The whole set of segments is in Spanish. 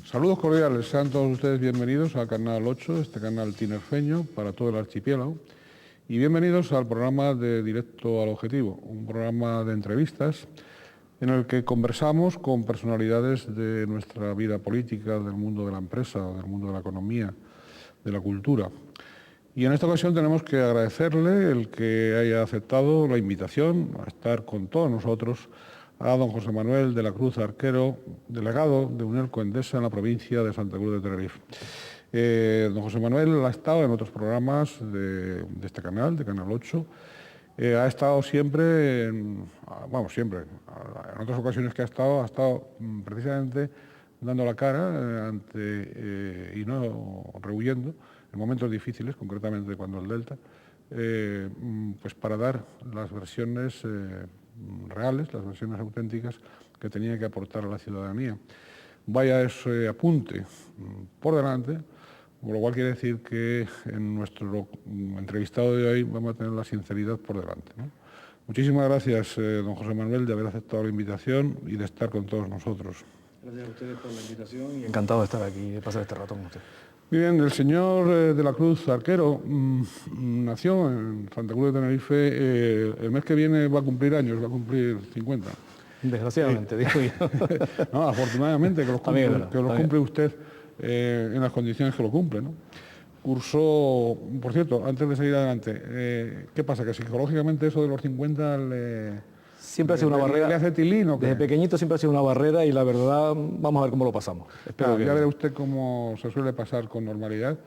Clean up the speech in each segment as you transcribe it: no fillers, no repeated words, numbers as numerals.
Saludos cordiales, sean todos ustedes bienvenidos al Canal 8, este canal tinerfeño para todo el archipiélago, y bienvenidos al programa de Directo al Objetivo, un programa de entrevistas en el que conversamos con personalidades de nuestra vida política, del mundo de la empresa, del mundo de la economía, de la cultura. Y en esta ocasión tenemos que agradecerle el que haya aceptado la invitación a estar con todos nosotros a don José Manuel de la Cruz Arquero, delegado de Unelco Endesa en la provincia de Santa Cruz de Tenerife. Don José Manuel ha estado en otros programas de este canal, de Canal 8. Ha estado siempre, en otras ocasiones que ha estado precisamente dando la cara y no rehuyendo en momentos difíciles, concretamente cuando el Delta, pues para dar las versiones reales, las versiones auténticas que tenía que aportar a la ciudadanía. Vaya ese apunte por delante, con lo cual quiere decir que en nuestro entrevistado de hoy vamos a tener la sinceridad por delante, ¿no? Muchísimas gracias, don José Manuel, de haber aceptado la invitación y de estar con todos nosotros. Gracias a ustedes por la invitación y encantado de estar aquí y de pasar este rato con usted. Muy bien, el señor de la Cruz Arquero nació en Santa Cruz de Tenerife. El mes que viene va a cumplir años, va a cumplir 50. Desgraciadamente, digo yo. No, afortunadamente que los cumple usted en las condiciones que lo cumple, ¿no? Cursó, por cierto, antes de seguir adelante, ¿qué pasa? Que psicológicamente eso de los 50 siempre ha sido una barrera. ¿Le hace tilín o qué? Desde pequeñito siempre ha sido una barrera y la verdad, vamos a ver cómo lo pasamos. Espero ya verá usted cómo se suele pasar con normalidad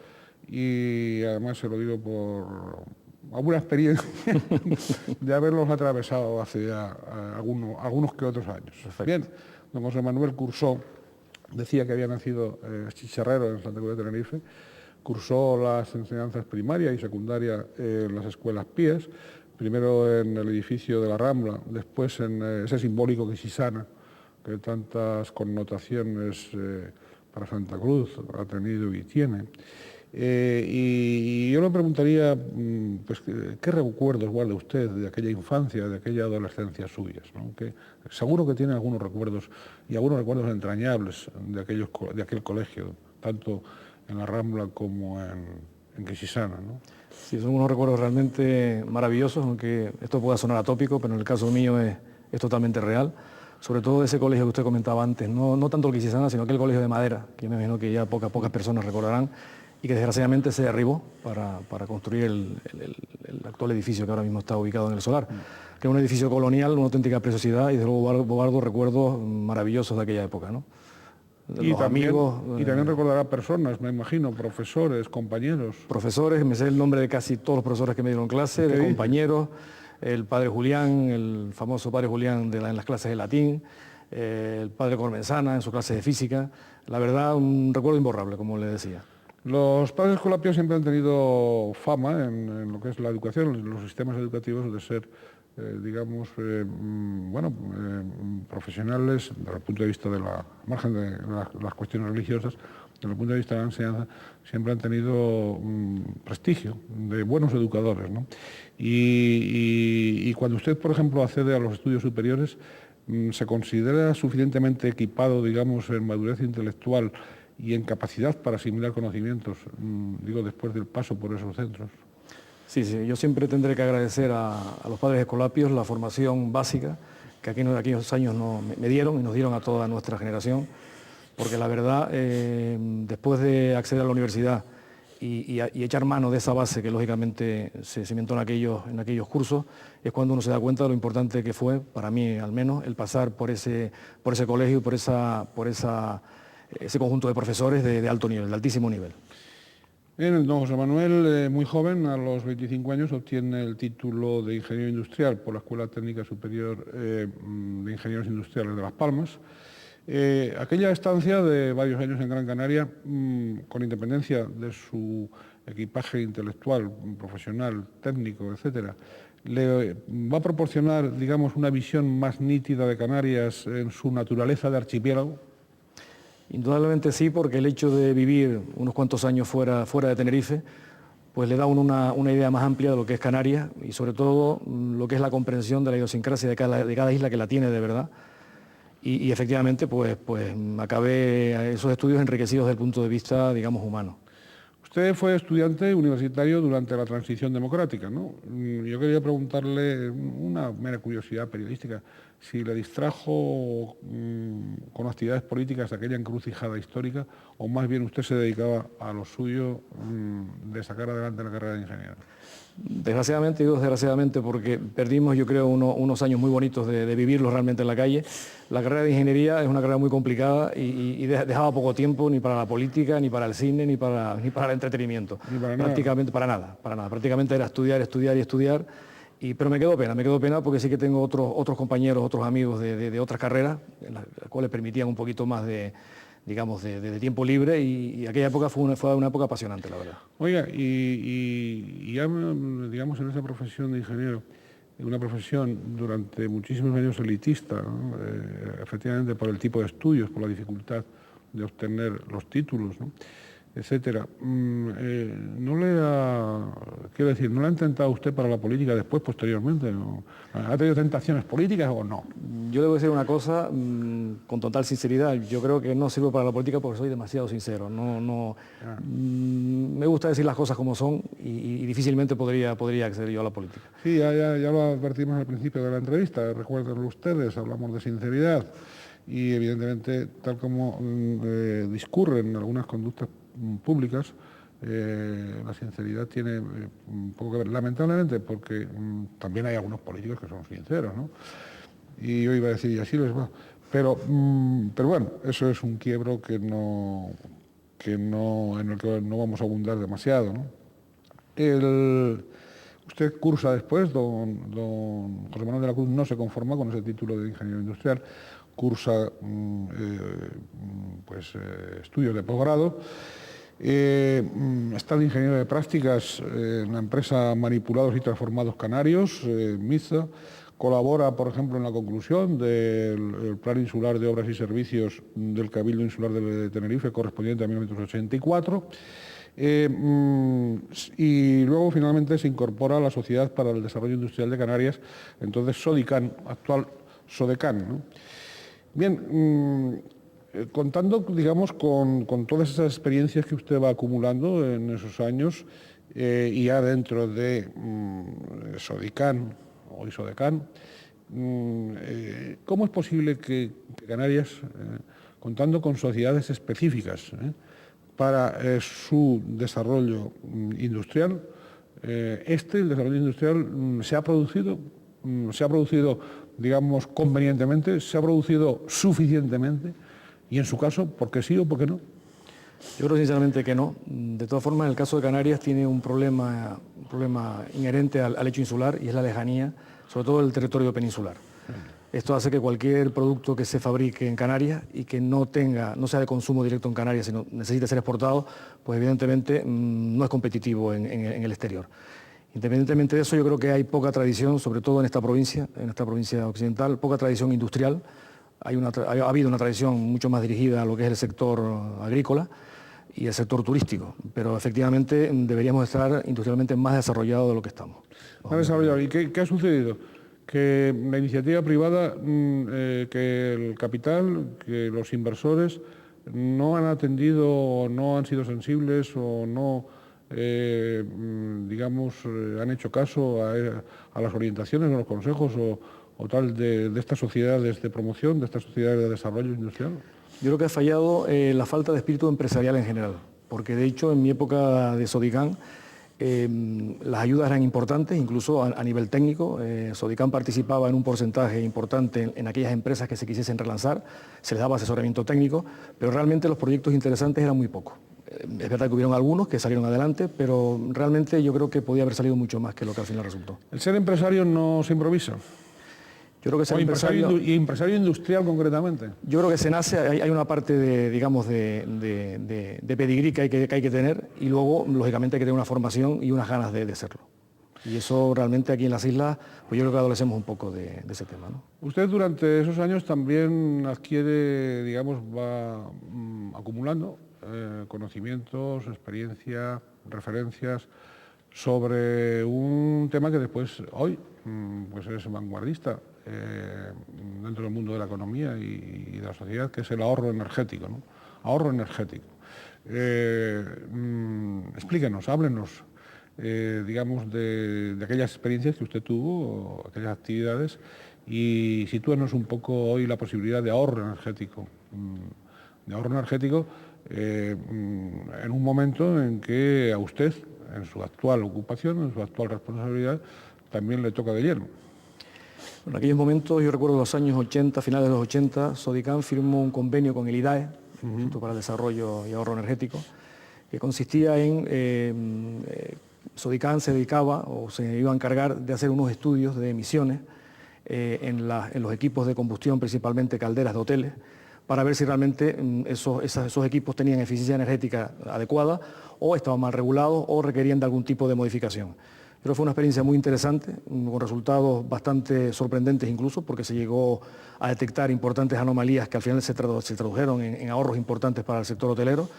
y además se lo digo por alguna experiencia de haberlos atravesado hace ya algunos que otros años. Perfecto. Bien, don José Manuel cursó, decía que había nacido chicharrero en Santa Cruz de Tenerife, cursó las enseñanzas primarias y secundarias en las escuelas Pías, primero en el edificio de la Rambla, después en ese simbólico Quisisana, que tantas connotaciones para Santa Cruz ha tenido y tiene. Y yo le preguntaría, pues, ¿qué recuerdos guarda usted de aquella infancia, de aquella adolescencia suyas, ¿no? Que seguro que tiene algunos recuerdos, y algunos recuerdos entrañables de aquel colegio, tanto en la Rambla como en Quisisana, ¿no? Sí, son unos recuerdos realmente maravillosos, aunque esto pueda sonar atópico, pero en el caso mío es totalmente real. Sobre todo ese colegio que usted comentaba antes, no tanto el Quisisana, sino aquel colegio de madera, que me imagino que ya pocas personas recordarán, y que desgraciadamente se derribó para construir el actual edificio que ahora mismo está ubicado en el Solar, que es un edificio colonial, una auténtica preciosidad, y desde luego guardo recuerdos maravillosos de aquella época, ¿no? Y también recordará personas, me imagino, profesores, compañeros. Profesores, me sé el nombre de casi todos los profesores que me dieron clase, de compañeros, el padre Julián, el famoso padre Julián en las clases de latín, el padre Cormenzana en sus clases de física. La verdad, un recuerdo imborrable, como le decía. Los padres escolapios siempre han tenido fama en lo que es la educación, en los sistemas educativos, de ser, profesionales desde el punto de vista de la margen de las cuestiones religiosas, desde el punto de vista de la enseñanza, siempre han tenido prestigio de buenos educadores, ¿no? Y cuando usted, por ejemplo, accede a los estudios superiores, ¿se considera suficientemente equipado, digamos, en madurez intelectual y en capacidad para asimilar conocimientos, después del paso por esos centros? Sí, yo siempre tendré que agradecer a los padres escolapios la formación básica que aquí en aquellos años me dieron y nos dieron a toda nuestra generación, porque la verdad, después de acceder a la universidad y echar mano de esa base que lógicamente se cimentó en aquellos cursos, es cuando uno se da cuenta de lo importante que fue, para mí al menos, el pasar por ese colegio y por ese conjunto de profesores de alto nivel, de altísimo nivel. Bien, don José Manuel, muy joven, a los 25 años, obtiene el título de ingeniero industrial por la Escuela Técnica Superior de Ingenieros Industriales de Las Palmas. Aquella estancia de varios años en Gran Canaria, con independencia de su equipaje intelectual, profesional, técnico, etcétera, le va a proporcionar, digamos, una visión más nítida de Canarias en su naturaleza de archipiélago. Indudablemente sí, porque el hecho de vivir unos cuantos años fuera de Tenerife, pues le da una idea más amplia de lo que es Canarias y sobre todo lo que es la comprensión de la idiosincrasia de cada isla que la tiene de verdad. y efectivamente pues acabé esos estudios enriquecidos desde el punto de vista, digamos, humano. Usted fue estudiante universitario durante la transición democrática, ¿no? Yo quería preguntarle una mera curiosidad periodística, si le distrajo con actividades políticas aquella encrucijada histórica, o más bien usted se dedicaba a lo suyo de sacar adelante la carrera de ingeniero. Desgraciadamente, digo desgraciadamente porque perdimos, yo creo, unos años muy bonitos de vivirlos realmente en la calle. La carrera de ingeniería es una carrera muy complicada y dejaba poco tiempo ni para la política, ni para el cine, ni para el entretenimiento. Ni para Prácticamente nada. para nada. Prácticamente era estudiar, estudiar y estudiar. Pero me quedó pena porque sí que tengo otros compañeros, otros amigos de otras carreras, en las cuales permitían un poquito más de tiempo libre y aquella época fue una época apasionante, la verdad. Oiga, y ya, digamos, en esa profesión de ingeniero, una profesión durante muchísimos años elitista, ¿no? Efectivamente por el tipo de estudios, por la dificultad de obtener los títulos, ¿no? Etcétera. ¿No le ha intentado usted para la política después, posteriormente? ¿No? ¿Ha tenido tentaciones políticas o no? Yo debo decir una cosa con total sinceridad. Yo creo que no sirvo para la política porque soy demasiado sincero. Me gusta decir las cosas como son y difícilmente podría acceder yo a la política. Sí, ya lo advertimos al principio de la entrevista. Recuérdenlo ustedes, hablamos de sinceridad y evidentemente tal como discurren algunas conductas públicas, la sinceridad tiene un poco que ver, lamentablemente, porque también hay algunos políticos que son sinceros, ¿no? Y yo iba a decir, y así les va. Pero bueno, eso es un quiebro en el que no vamos a abundar demasiado, ¿no? Usted cursa después, don José Manuel de la Cruz no se conforma con ese título de ingeniero industrial, cursa estudios de posgrado. Está de ingeniero de prácticas en la empresa Manipulados y Transformados Canarios, MIZA. Colabora, por ejemplo, en la conclusión del Plan Insular de Obras y Servicios del Cabildo Insular de Tenerife, correspondiente a 1984. Y luego, finalmente, se incorpora a la Sociedad para el Desarrollo Industrial de Canarias, entonces SODICAN, actual SODECAN, ¿no? Bien, contando, digamos, con todas esas experiencias que usted va acumulando en esos años y ya dentro de SODICAN o ISODECAN, ¿cómo es posible que Canarias, contando con sociedades específicas para su desarrollo industrial, el desarrollo industrial se ha producido, digamos, convenientemente, se ha producido suficientemente? Y en su caso, ¿por qué sí o por qué no? Yo creo sinceramente que no. De todas formas, el caso de Canarias tiene un problema inherente al hecho insular y es la lejanía, sobre todo del territorio peninsular. Esto hace que cualquier producto que se fabrique en Canarias y que no sea de consumo directo en Canarias, sino necesite ser exportado, pues evidentemente no es competitivo en el exterior. Independientemente de eso, yo creo que hay poca tradición, sobre todo en esta provincia occidental, poca tradición industrial. Ha habido una tradición mucho más dirigida a lo que es el sector agrícola y el sector turístico, pero efectivamente deberíamos estar industrialmente más desarrollados de lo que estamos. Más desarrollado. ¿Y qué ha sucedido? Que la iniciativa privada, que el capital, que los inversores no han atendido, no han sido sensibles o no, han hecho caso a las orientaciones, a los consejos o tal de estas sociedades de promoción, de estas sociedades de desarrollo industrial? Yo creo que ha fallado la falta de espíritu empresarial en general, porque de hecho en mi época de SODICAN las ayudas eran importantes, incluso a nivel técnico. SODICAN participaba en un porcentaje importante en aquellas empresas que se quisiesen relanzar, se les daba asesoramiento técnico, pero realmente los proyectos interesantes eran muy pocos. Es verdad que hubieron algunos que salieron adelante, pero realmente yo creo que podía haber salido mucho más que lo que al final resultó. ¿El ser empresario no se improvisa? Yo creo que ser empresario industrial concretamente. Yo creo que se nace, hay una parte de pedigrí que hay que tener y luego, lógicamente, hay que tener una formación y unas ganas de serlo. Y eso realmente aquí en las islas, pues yo creo que adolecemos un poco de ese tema, ¿no? Usted durante esos años también adquiere, digamos, va acumulando conocimientos, experiencia, referencias sobre un tema que después, hoy, pues es vanguardista, dentro del mundo de la economía y de la sociedad, que es el ahorro energético, ¿no? Ahorro energético. Explíquenos, háblenos, digamos, de aquellas experiencias que usted tuvo, aquellas actividades, y sitúenos un poco hoy la posibilidad de ahorro energético. En un momento en que a usted, en su actual ocupación, en su actual responsabilidad, también le toca de lleno. En aquellos momentos, yo recuerdo los años 80, finales de los 80, Sodicam firmó un convenio con el IDAE, Instituto para el Desarrollo y Ahorro Energético, que consistía en, Sodicam se dedicaba o se iba a encargar de hacer unos estudios de emisiones en los equipos de combustión, principalmente calderas de hoteles, para ver si realmente esos equipos tenían eficiencia energética adecuada o estaban mal regulados o requerían de algún tipo de modificación. Creo que fue una experiencia muy interesante, con resultados bastante sorprendentes incluso, porque se llegó a detectar importantes anomalías que al final se tradujeron en ahorros importantes para el sector hotelero.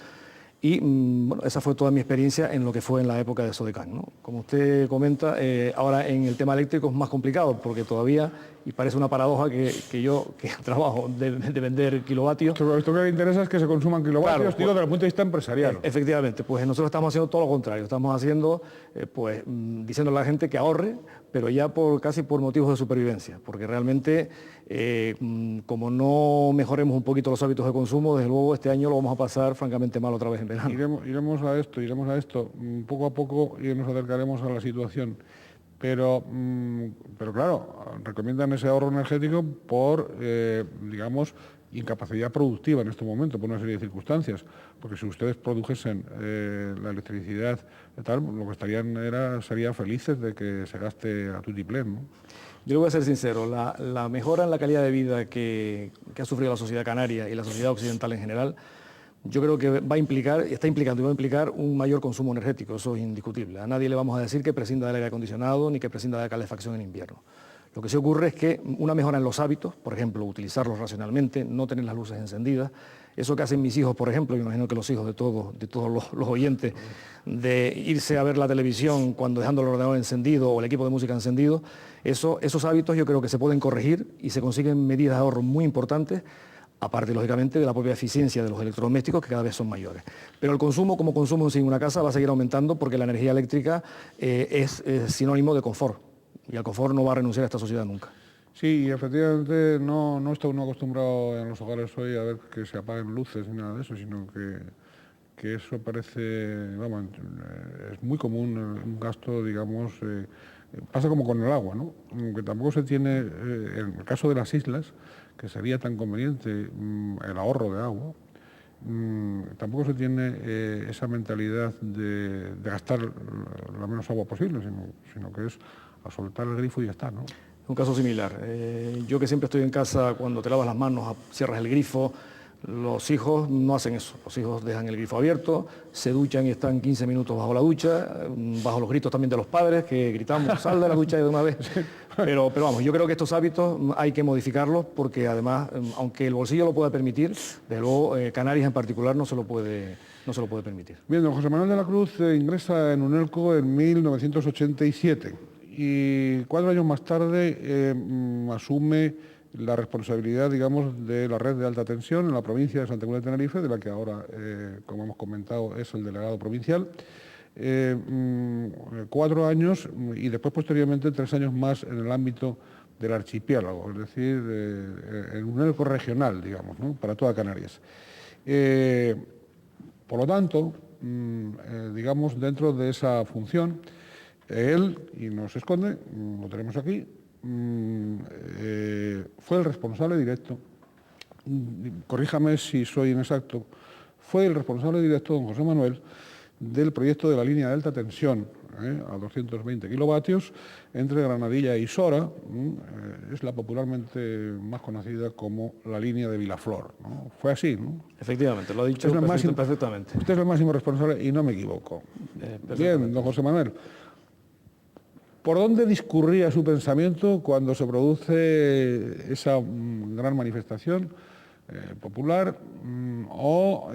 Y bueno, esa fue toda mi experiencia en lo que fue en la época de Sodicam, ¿no? Como usted comenta, ahora en el tema eléctrico es más complicado, porque todavía, y parece una paradoja que yo, que trabajo de vender kilovatios... Pero esto que le interesa es que se consuman kilovatios, claro, digo, desde el punto de vista empresarial. Efectivamente, pues nosotros estamos haciendo todo lo contrario, estamos haciendo, diciéndole a la gente que ahorre, pero ya casi por motivos de supervivencia, porque realmente, como no mejoremos un poquito los hábitos de consumo, desde luego este año lo vamos a pasar francamente mal otra vez en verano. Iremos a esto, poco a poco y nos acercaremos a la situación. Pero claro, recomiendan ese ahorro energético por, digamos, incapacidad productiva en este momento, por una serie de circunstancias. Porque si ustedes produjesen la electricidad y tal, lo que serían felices de que se gaste a tutiplén, ¿no? Yo le voy a ser sincero, la mejora en la calidad de vida que ha sufrido la sociedad canaria y la sociedad occidental en general, yo creo que va a implicar, está implicando y va a implicar un mayor consumo energético, eso es indiscutible. A nadie le vamos a decir que prescinda del aire acondicionado ni que prescinda de la calefacción en invierno. Lo que sí ocurre es que una mejora en los hábitos, por ejemplo, utilizarlos racionalmente, no tener las luces encendidas, eso que hacen mis hijos, por ejemplo, me imagino que los hijos de todos los oyentes, de irse a ver la televisión cuando dejando el ordenador encendido o el equipo de música encendido, esos hábitos yo creo que se pueden corregir y se consiguen medidas de ahorro muy importantes, aparte, lógicamente, de la propia eficiencia de los electrodomésticos, que cada vez son mayores. Pero el consumo, como consumo en una casa, va a seguir aumentando porque la energía eléctrica es sinónimo de confort, y al confort no va a renunciar a esta sociedad nunca. Sí, efectivamente no está uno acostumbrado en los hogares hoy a ver que se apaguen luces ni nada de eso, sino que eso parece, vamos, es muy común un gasto, digamos, pasa como con el agua, ¿no? Que tampoco se tiene, en el caso de las islas, que sería tan conveniente el ahorro de agua, tampoco se tiene esa mentalidad de gastar la menos agua posible, sino que es a soltar el grifo y ya está, ¿no? Un caso similar. Yo que siempre estoy en casa, cuando te lavas las manos, cierras el grifo. Los hijos no hacen eso. Los hijos dejan el grifo abierto, se duchan y están 15 minutos bajo la ducha, bajo los gritos también de los padres, que gritamos, sal de la ducha de una vez. Pero vamos, yo creo que estos hábitos hay que modificarlos porque además, aunque el bolsillo lo pueda permitir, desde luego Canarias en particular no se lo puede permitir. Bien, don José Manuel de la Cruz ingresa en UNELCO en 1987 y 4 años más tarde asume la responsabilidad, digamos, de la red de alta tensión en la provincia de Santa Cruz de Tenerife, de la que ahora, como hemos comentado, es el delegado provincial. 4 años y después, posteriormente, 3 años más en el ámbito del archipiélago, es decir, en un UNELCO regional, digamos, ¿no?, para toda Canarias. Por lo tanto, digamos, dentro de esa función, él, y no se esconde, lo tenemos aquí, fue el responsable directo, corríjame si soy inexacto, fue el responsable directo, don José Manuel, del proyecto de la línea de alta tensión a 220 kilovatios entre Granadilla y Sora, es la popularmente más conocida como la línea de Vilaflor, ¿no? Fue así, ¿no? Efectivamente, lo ha dicho perfectamente. Usted es el máximo responsable y no me equivoco. Bien, don José Manuel. ¿Por dónde discurría su pensamiento cuando se produce esa gran manifestación popular o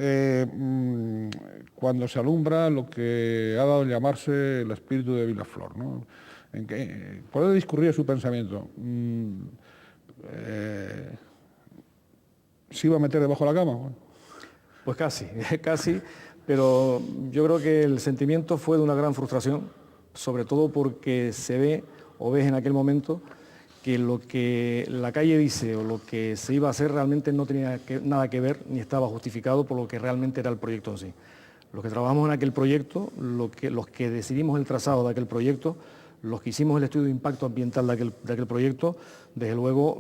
cuando se alumbra lo que ha dado a llamarse el espíritu de Vilaflor, ¿no? ¿Por dónde discurría su pensamiento? ¿se iba a meter debajo de la cama? Bueno. Pues casi, casi, pero yo creo que el sentimiento fue de una gran frustración, sobre todo porque se ve o ves en aquel momento que lo que la calle dice o lo que se iba a hacer realmente no tenía nada que ver ni estaba justificado por lo que realmente era el proyecto en sí. Los que trabajamos en aquel proyecto, los que decidimos el trazado de aquel proyecto, los que hicimos el estudio de impacto ambiental de aquel proyecto, desde luego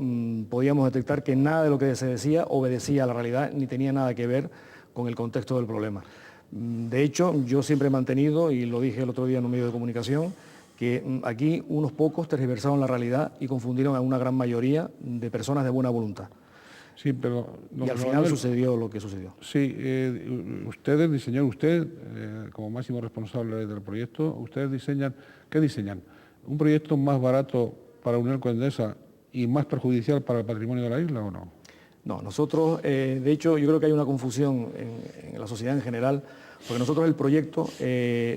podíamos detectar que nada de lo que se decía obedecía a la realidad ni tenía nada que ver con el contexto del problema. De hecho, yo siempre he mantenido, y lo dije el otro día en un medio de comunicación, que aquí unos pocos tergiversaron la realidad y confundieron a una gran mayoría de personas de buena voluntad. Sí, pero... Y al final sucedió lo que sucedió. Sí, ustedes diseñaron, usted como máximo responsable del proyecto, ustedes diseñan, ¿qué diseñan? ¿Un proyecto más barato para Unelco Endesa y más perjudicial para el patrimonio de la isla o no? No, nosotros, de hecho, yo creo que hay una confusión en la sociedad en general, porque nosotros el proyecto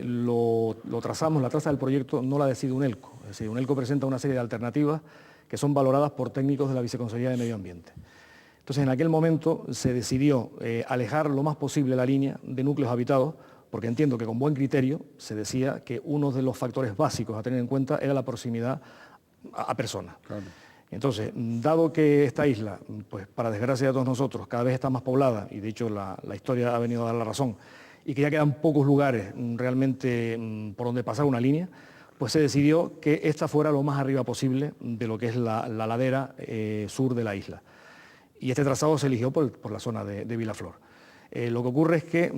lo trazamos, la traza del proyecto no la decide Unelco. Es decir, Unelco presenta una serie de alternativas que son valoradas por técnicos de la Viceconsejería de Medio Ambiente. Entonces, en aquel momento se decidió alejar lo más posible la línea de núcleos habitados, porque entiendo que con buen criterio se decía que uno de los factores básicos a tener en cuenta era la proximidad a personas. Claro. Entonces, dado que esta isla, pues para desgracia de todos nosotros, cada vez está más poblada, y de hecho la historia ha venido a dar la razón, y que ya quedan pocos lugares realmente por donde pasar una línea, pues se decidió que esta fuera lo más arriba posible de lo que es la ladera sur de la isla. Y este trazado se eligió por la zona de Vilaflor. Lo que ocurre es que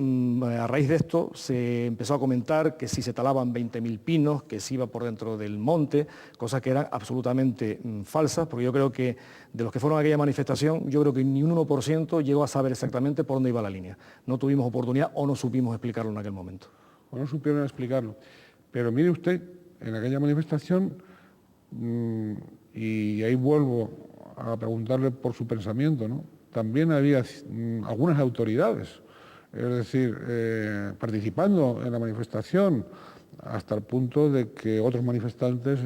a raíz de esto se empezó a comentar que si se talaban 20.000 pinos, que se iba por dentro del monte, cosas que eran absolutamente falsas, porque yo creo que de los que fueron a aquella manifestación, yo creo que ni un 1% llegó a saber exactamente por dónde iba la línea. No tuvimos oportunidad o no supimos explicarlo en aquel momento. O no supieron explicarlo. Pero mire usted, en aquella manifestación, y ahí vuelvo a preguntarle por su pensamiento, ¿no? También había algunas autoridades, es decir, participando en la manifestación, hasta el punto de que otros manifestantes,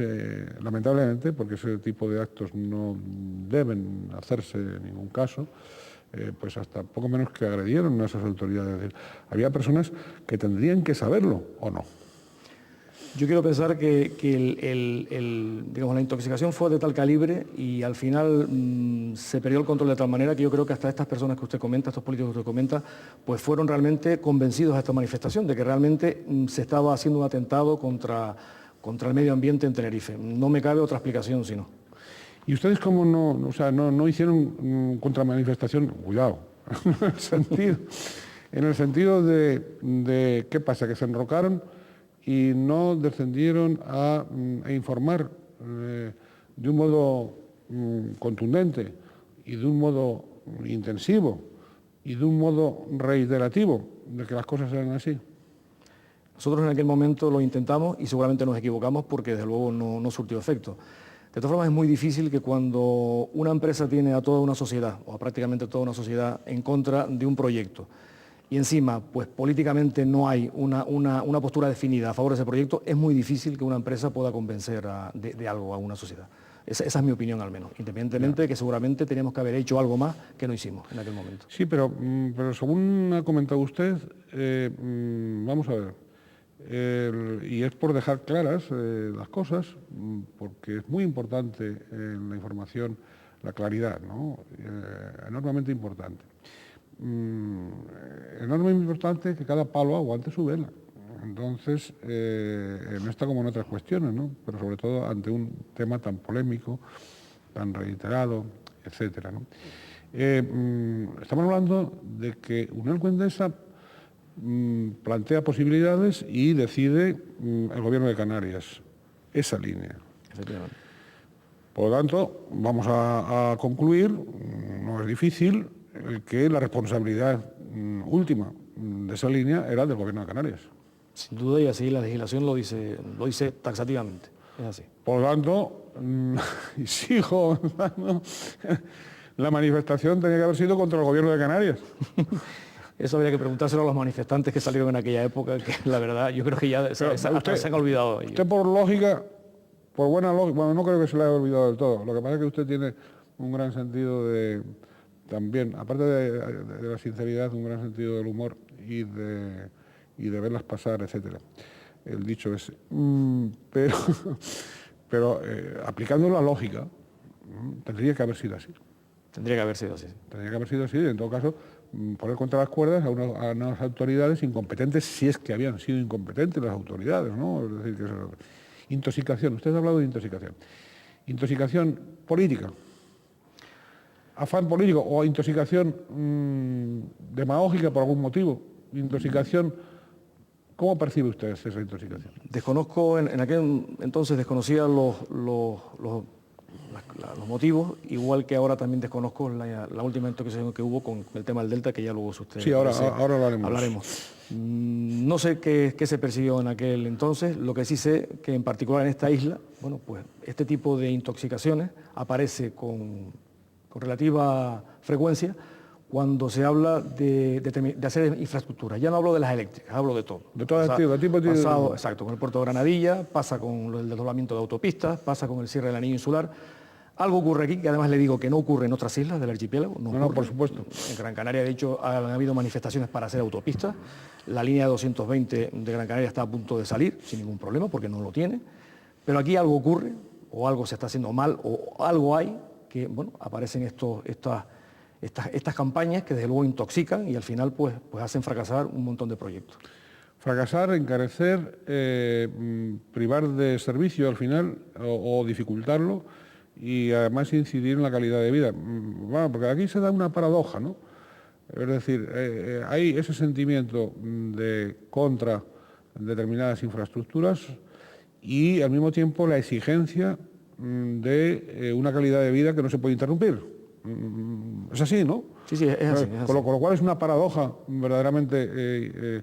lamentablemente, porque ese tipo de actos no deben hacerse en ningún caso, pues hasta poco menos que agredieron a esas autoridades. Es decir, había personas que tendrían que saberlo, ¿o no? Yo quiero pensar que digamos, la intoxicación fue de tal calibre y al final se perdió el control de tal manera que yo creo que hasta estas personas que usted comenta, estos políticos que usted comenta, pues fueron realmente convencidos a esta manifestación de que realmente se estaba haciendo un atentado contra el medio ambiente en Tenerife. No me cabe otra explicación sino. ¿Y ustedes cómo no hicieron contramanifestación? Cuidado, en el sentido de ¿qué pasa? Que se enrocaron y no descendieron a informar de un modo contundente y de un modo intensivo y de un modo reiterativo de que las cosas eran así. Nosotros en aquel momento lo intentamos y seguramente nos equivocamos porque desde luego no surtió efecto. De todas formas es muy difícil que cuando una empresa tiene a toda una sociedad o a prácticamente toda una sociedad en contra de un proyecto y encima, pues políticamente no hay una postura definida a favor de ese proyecto, es muy difícil que una empresa pueda convencer de algo a una sociedad. Esa es mi opinión al menos, independientemente de que seguramente teníamos que haber hecho algo más que no hicimos en aquel momento. Sí, pero según ha comentado usted, vamos a ver, y es por dejar claras las cosas, porque es muy importante en la información la claridad, ¿no? Enormemente importante. Enormemente importante que cada palo aguante su vela. Entonces, no está como en otras cuestiones, ¿no? Pero sobre todo ante un tema tan polémico, tan reiterado, etcétera, ¿no? Estamos hablando de que Unelco Endesa plantea posibilidades y decide el Gobierno de Canarias esa línea. Efectivamente. Por lo tanto, vamos a concluir, no es difícil, que la responsabilidad última de esa línea era del Gobierno de Canarias. Sin duda, y así la legislación lo dice taxativamente, es así. Por lo tanto, y sigo avanzando, la manifestación tenía que haber sido contra el Gobierno de Canarias. Eso habría que preguntárselo a los manifestantes que salieron en aquella época, que la verdad yo creo que ya se han olvidado. Usted por lógica, por buena lógica, bueno, no creo que se le haya olvidado del todo. Lo que pasa es que usted tiene un gran sentido de, también, aparte de la sinceridad, un gran sentido del humor y de verlas pasar, etcétera. El dicho ese. Pero aplicando la lógica, tendría que haber sido así. Tendría que haber sido así. Tendría que haber sido así, en todo caso, poner contra las cuerdas a unas autoridades incompetentes, si es que habían sido incompetentes las autoridades, ¿no? Es decir, que intoxicación, usted ha hablado de intoxicación. Intoxicación política, afán político o intoxicación demagógica por algún motivo. Intoxicación, ¿cómo percibe usted esa intoxicación? Desconozco, en aquel entonces desconocía los motivos, igual que ahora también desconozco la última intoxicación que hubo con el tema del Delta, que ya luego usted... Sí, ahora hablaremos. No sé qué se persiguió en aquel entonces, lo que sí sé que en particular en esta isla, bueno, pues este tipo de intoxicaciones aparece con relativa frecuencia cuando se habla de hacer infraestructuras. Ya no hablo de las eléctricas, hablo de todo. De todo el tipo. Exacto, con el puerto de Granadilla, pasa con el desdoblamiento de autopistas, pasa con el cierre del anillo insular. Algo ocurre aquí, que además le digo que no ocurre en otras islas del archipiélago. No, por supuesto. En Gran Canaria, de hecho, han habido manifestaciones para hacer autopistas. La línea 220 de Gran Canaria está a punto de salir, sin ningún problema, porque no lo tiene. Pero aquí algo ocurre, o algo se está haciendo mal, o algo hay, que, bueno, aparecen estas campañas que desde luego intoxican y al final pues hacen fracasar un montón de proyectos. Fracasar, encarecer, privar de servicio al final o dificultarlo y además incidir en la calidad de vida. Bueno, porque aquí se da una paradoja, ¿no? Es decir, hay ese sentimiento de contra determinadas infraestructuras y al mismo tiempo la exigencia de una calidad de vida que no se puede interrumpir. Es así, ¿no? Sí, es así. Con lo cual es una paradoja verdaderamente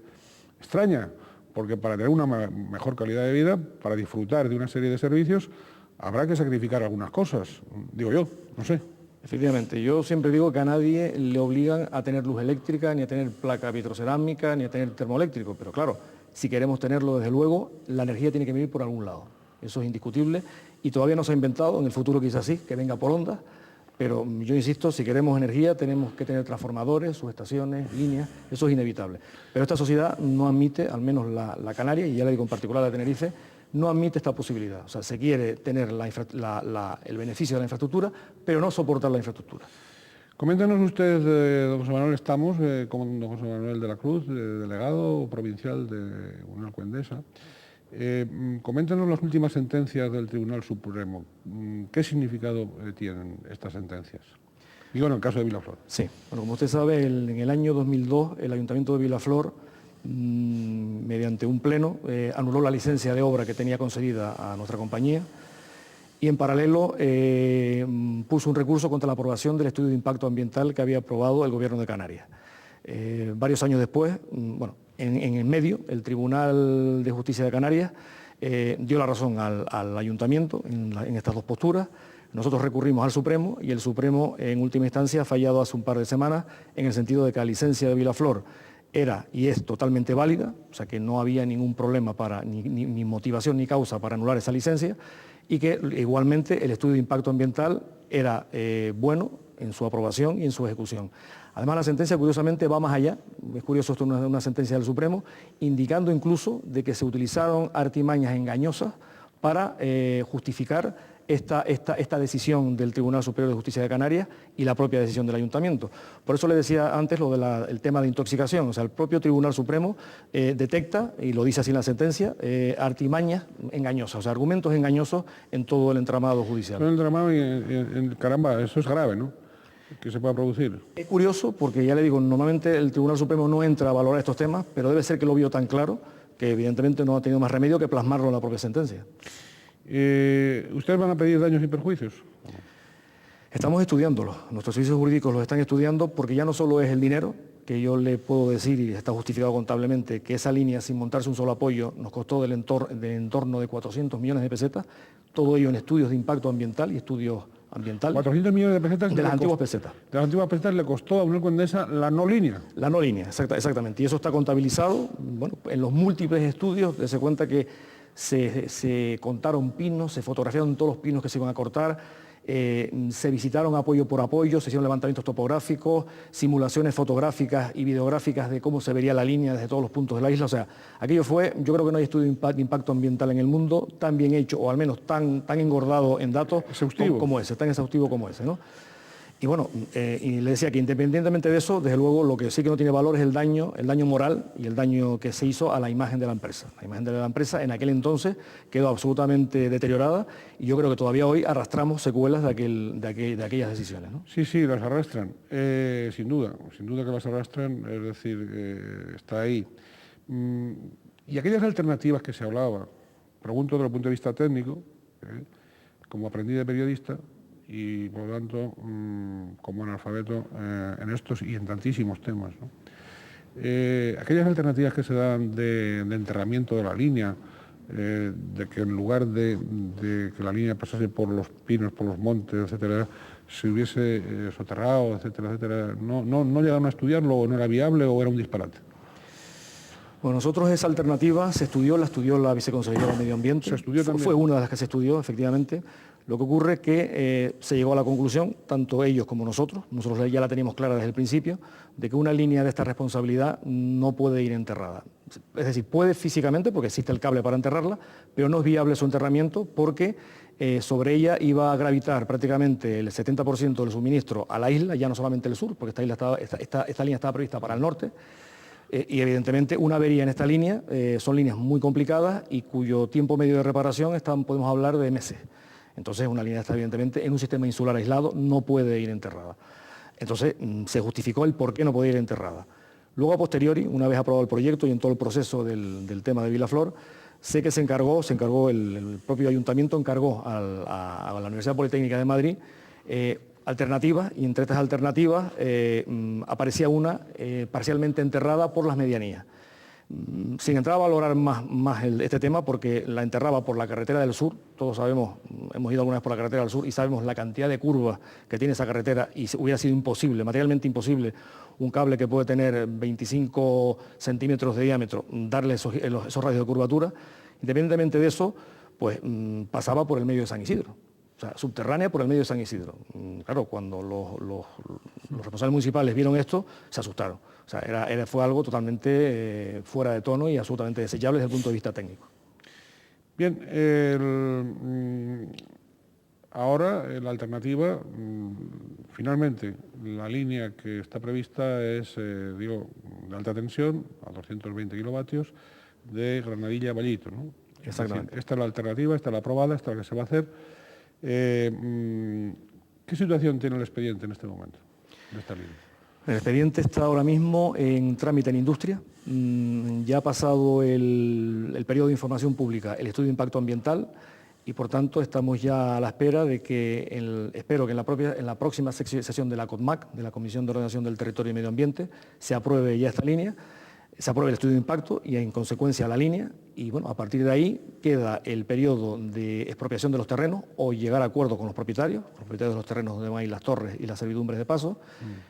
extraña, porque para tener una mejor calidad de vida, para disfrutar de una serie de servicios, habrá que sacrificar algunas cosas, digo yo, no sé. Efectivamente, yo siempre digo que a nadie le obligan a tener luz eléctrica, ni a tener placa vitrocerámica, ni a tener termoeléctrico, pero claro, si queremos tenerlo, desde luego, la energía tiene que venir por algún lado. Eso es indiscutible y todavía no se ha inventado, en el futuro quizás sí, que venga por ondas, pero yo insisto, si queremos energía tenemos que tener transformadores, subestaciones, líneas, eso es inevitable. Pero esta sociedad no admite, al menos la Canaria, y ya le digo en particular la Tenerife, no admite esta posibilidad. O sea, se quiere tener el beneficio de la infraestructura, pero no soportar la infraestructura. Coméntenos usted, don José Manuel, estamos con don José Manuel de la Cruz, delegado provincial de Unión Alcoendesa. Coméntenos las últimas sentencias del Tribunal Supremo. ¿Qué significado tienen estas sentencias? Digo, en el caso de Vilaflor. Sí, bueno, como usted sabe, en el año 2002 el Ayuntamiento de Vilaflor, mediante un pleno, anuló la licencia de obra que tenía concedida a nuestra compañía y en paralelo puso un recurso contra la aprobación del estudio de impacto ambiental que había aprobado el Gobierno de Canarias. Varios años después, bueno, en el medio, el Tribunal de Justicia de Canarias dio la razón al Ayuntamiento en estas dos posturas. Nosotros recurrimos al Supremo y el Supremo, en última instancia, ha fallado hace un par de semanas en el sentido de que la licencia de Vilaflor era y es totalmente válida, o sea que no había ningún problema, ni motivación ni causa para anular esa licencia, y que igualmente el estudio de impacto ambiental era bueno en su aprobación y en su ejecución. Además, la sentencia, curiosamente, va más allá. Es curioso, esto es una sentencia del Supremo, indicando incluso de que se utilizaron artimañas engañosas para justificar esta decisión del Tribunal Superior de Justicia de Canarias y la propia decisión del Ayuntamiento. Por eso le decía antes lo del tema de intoxicación. O sea, el propio Tribunal Supremo detecta, y lo dice así en la sentencia, artimañas engañosas, o sea, argumentos engañosos en todo el entramado judicial. En el entramado caramba, eso es grave, ¿no?, que se pueda producir. Es curioso porque, ya le digo, normalmente el Tribunal Supremo no entra a valorar estos temas, pero debe ser que lo vio tan claro que evidentemente no ha tenido más remedio que plasmarlo en la propia sentencia. ¿Ustedes van a pedir daños y perjuicios? Estamos estudiándolo. Nuestros servicios jurídicos los están estudiando porque ya no solo es el dinero, que yo le puedo decir, y está justificado contablemente, que esa línea, sin montarse un solo apoyo, nos costó del entorno de 400 millones de pesetas, todo ello en estudios de impacto ambiental y estudios ambientales. 400 millones de pesetas. De las antiguas pesetas. De las antiguas pesetas le costó a Unión Alcoendesa la no línea. La no línea, exactamente. Y eso está contabilizado, bueno, en los múltiples estudios, se cuenta que se contaron pinos, se fotografiaron todos los pinos que se iban a cortar, se visitaron apoyo por apoyo, se hicieron levantamientos topográficos, simulaciones fotográficas y videográficas de cómo se vería la línea desde todos los puntos de la isla. O sea, aquello fue, yo creo que no hay estudio de impacto ambiental en el mundo tan bien hecho, o al menos tan engordado en datos como ese, tan exhaustivo como ese, ¿no? Y bueno, y le decía que independientemente de eso, desde luego lo que sí que no tiene valor es el daño moral y el daño que se hizo a la imagen de la empresa. La imagen de la empresa en aquel entonces quedó absolutamente deteriorada y yo creo que todavía hoy arrastramos secuelas de aquellas decisiones, ¿no? Sí, sí, las arrastran, sin duda que las arrastran, es decir, está ahí. Y aquellas alternativas que se hablaba, pregunto desde el punto de vista técnico, como aprendí de periodista, y por lo tanto como analfabeto en estos y en tantísimos temas, ¿no? Aquellas alternativas que se dan de enterramiento de la línea, de que en lugar de que la línea pasase por los pinos, por los montes, etcétera, se hubiese soterrado, etcétera, etcétera, no llegaron a estudiarlo, o no era viable o era un disparate. Bueno, nosotros esa alternativa la estudió la Viceconsejería de Medio Ambiente. Se estudió también. Fue una de las que se estudió, efectivamente. Lo que ocurre es que se llegó a la conclusión, tanto ellos como nosotros ya la teníamos clara desde el principio, de que una línea de esta responsabilidad no puede ir enterrada. Es decir, puede físicamente, porque existe el cable para enterrarla, pero no es viable su enterramiento porque sobre ella iba a gravitar prácticamente el 70% del suministro a la isla, ya no solamente el sur, porque esta línea estaba prevista para el norte. Y evidentemente una avería en esta línea son líneas muy complicadas y cuyo tiempo medio de reparación podemos hablar de meses. Entonces una línea está evidentemente en un sistema insular aislado no puede ir enterrada. Entonces se justificó el por qué no podía ir enterrada. Luego a posteriori, una vez aprobado el proyecto y en todo el proceso del tema de Vilaflor, sé que se encargó el propio ayuntamiento encargó a la Universidad Politécnica de Madrid alternativas, y entre estas alternativas aparecía una parcialmente enterrada por las medianías. Sin entrar a valorar más este tema, porque la enterraba por la carretera del sur, todos sabemos, hemos ido alguna vez por la carretera del sur y sabemos la cantidad de curvas que tiene esa carretera y hubiera sido imposible, materialmente imposible, un cable que puede tener 25 centímetros de diámetro, darle esos radios de curvatura. Independientemente de eso, pues pasaba por el medio de San Isidro. O sea, subterránea por el medio de San Isidro. Claro, cuando los responsables municipales vieron esto, se asustaron. O sea, fue algo totalmente fuera de tono y absolutamente desechable desde el punto de vista técnico. Bien, ahora la alternativa, finalmente, la línea que está prevista es, de alta tensión, a 220 kilovatios, de Granadilla a Vallito, ¿no? Exactamente. Esta es la alternativa, esta es la aprobada, esta es la que se va a hacer. ¿Qué situación tiene el expediente en este momento de esta línea? El expediente está ahora mismo en trámite en industria. Ya ha pasado el periodo de información pública, el estudio de impacto ambiental, y por tanto estamos ya a la espera de que, espero que en la próxima sesión de la CODMAC, de la Comisión de Ordenación del Territorio y Medio Ambiente, se apruebe ya esta línea, se apruebe el estudio de impacto y en consecuencia la línea, y bueno, a partir de ahí queda el periodo de expropiación de los terrenos o llegar a acuerdo con los propietarios de los terrenos donde hay las torres y las servidumbres de paso,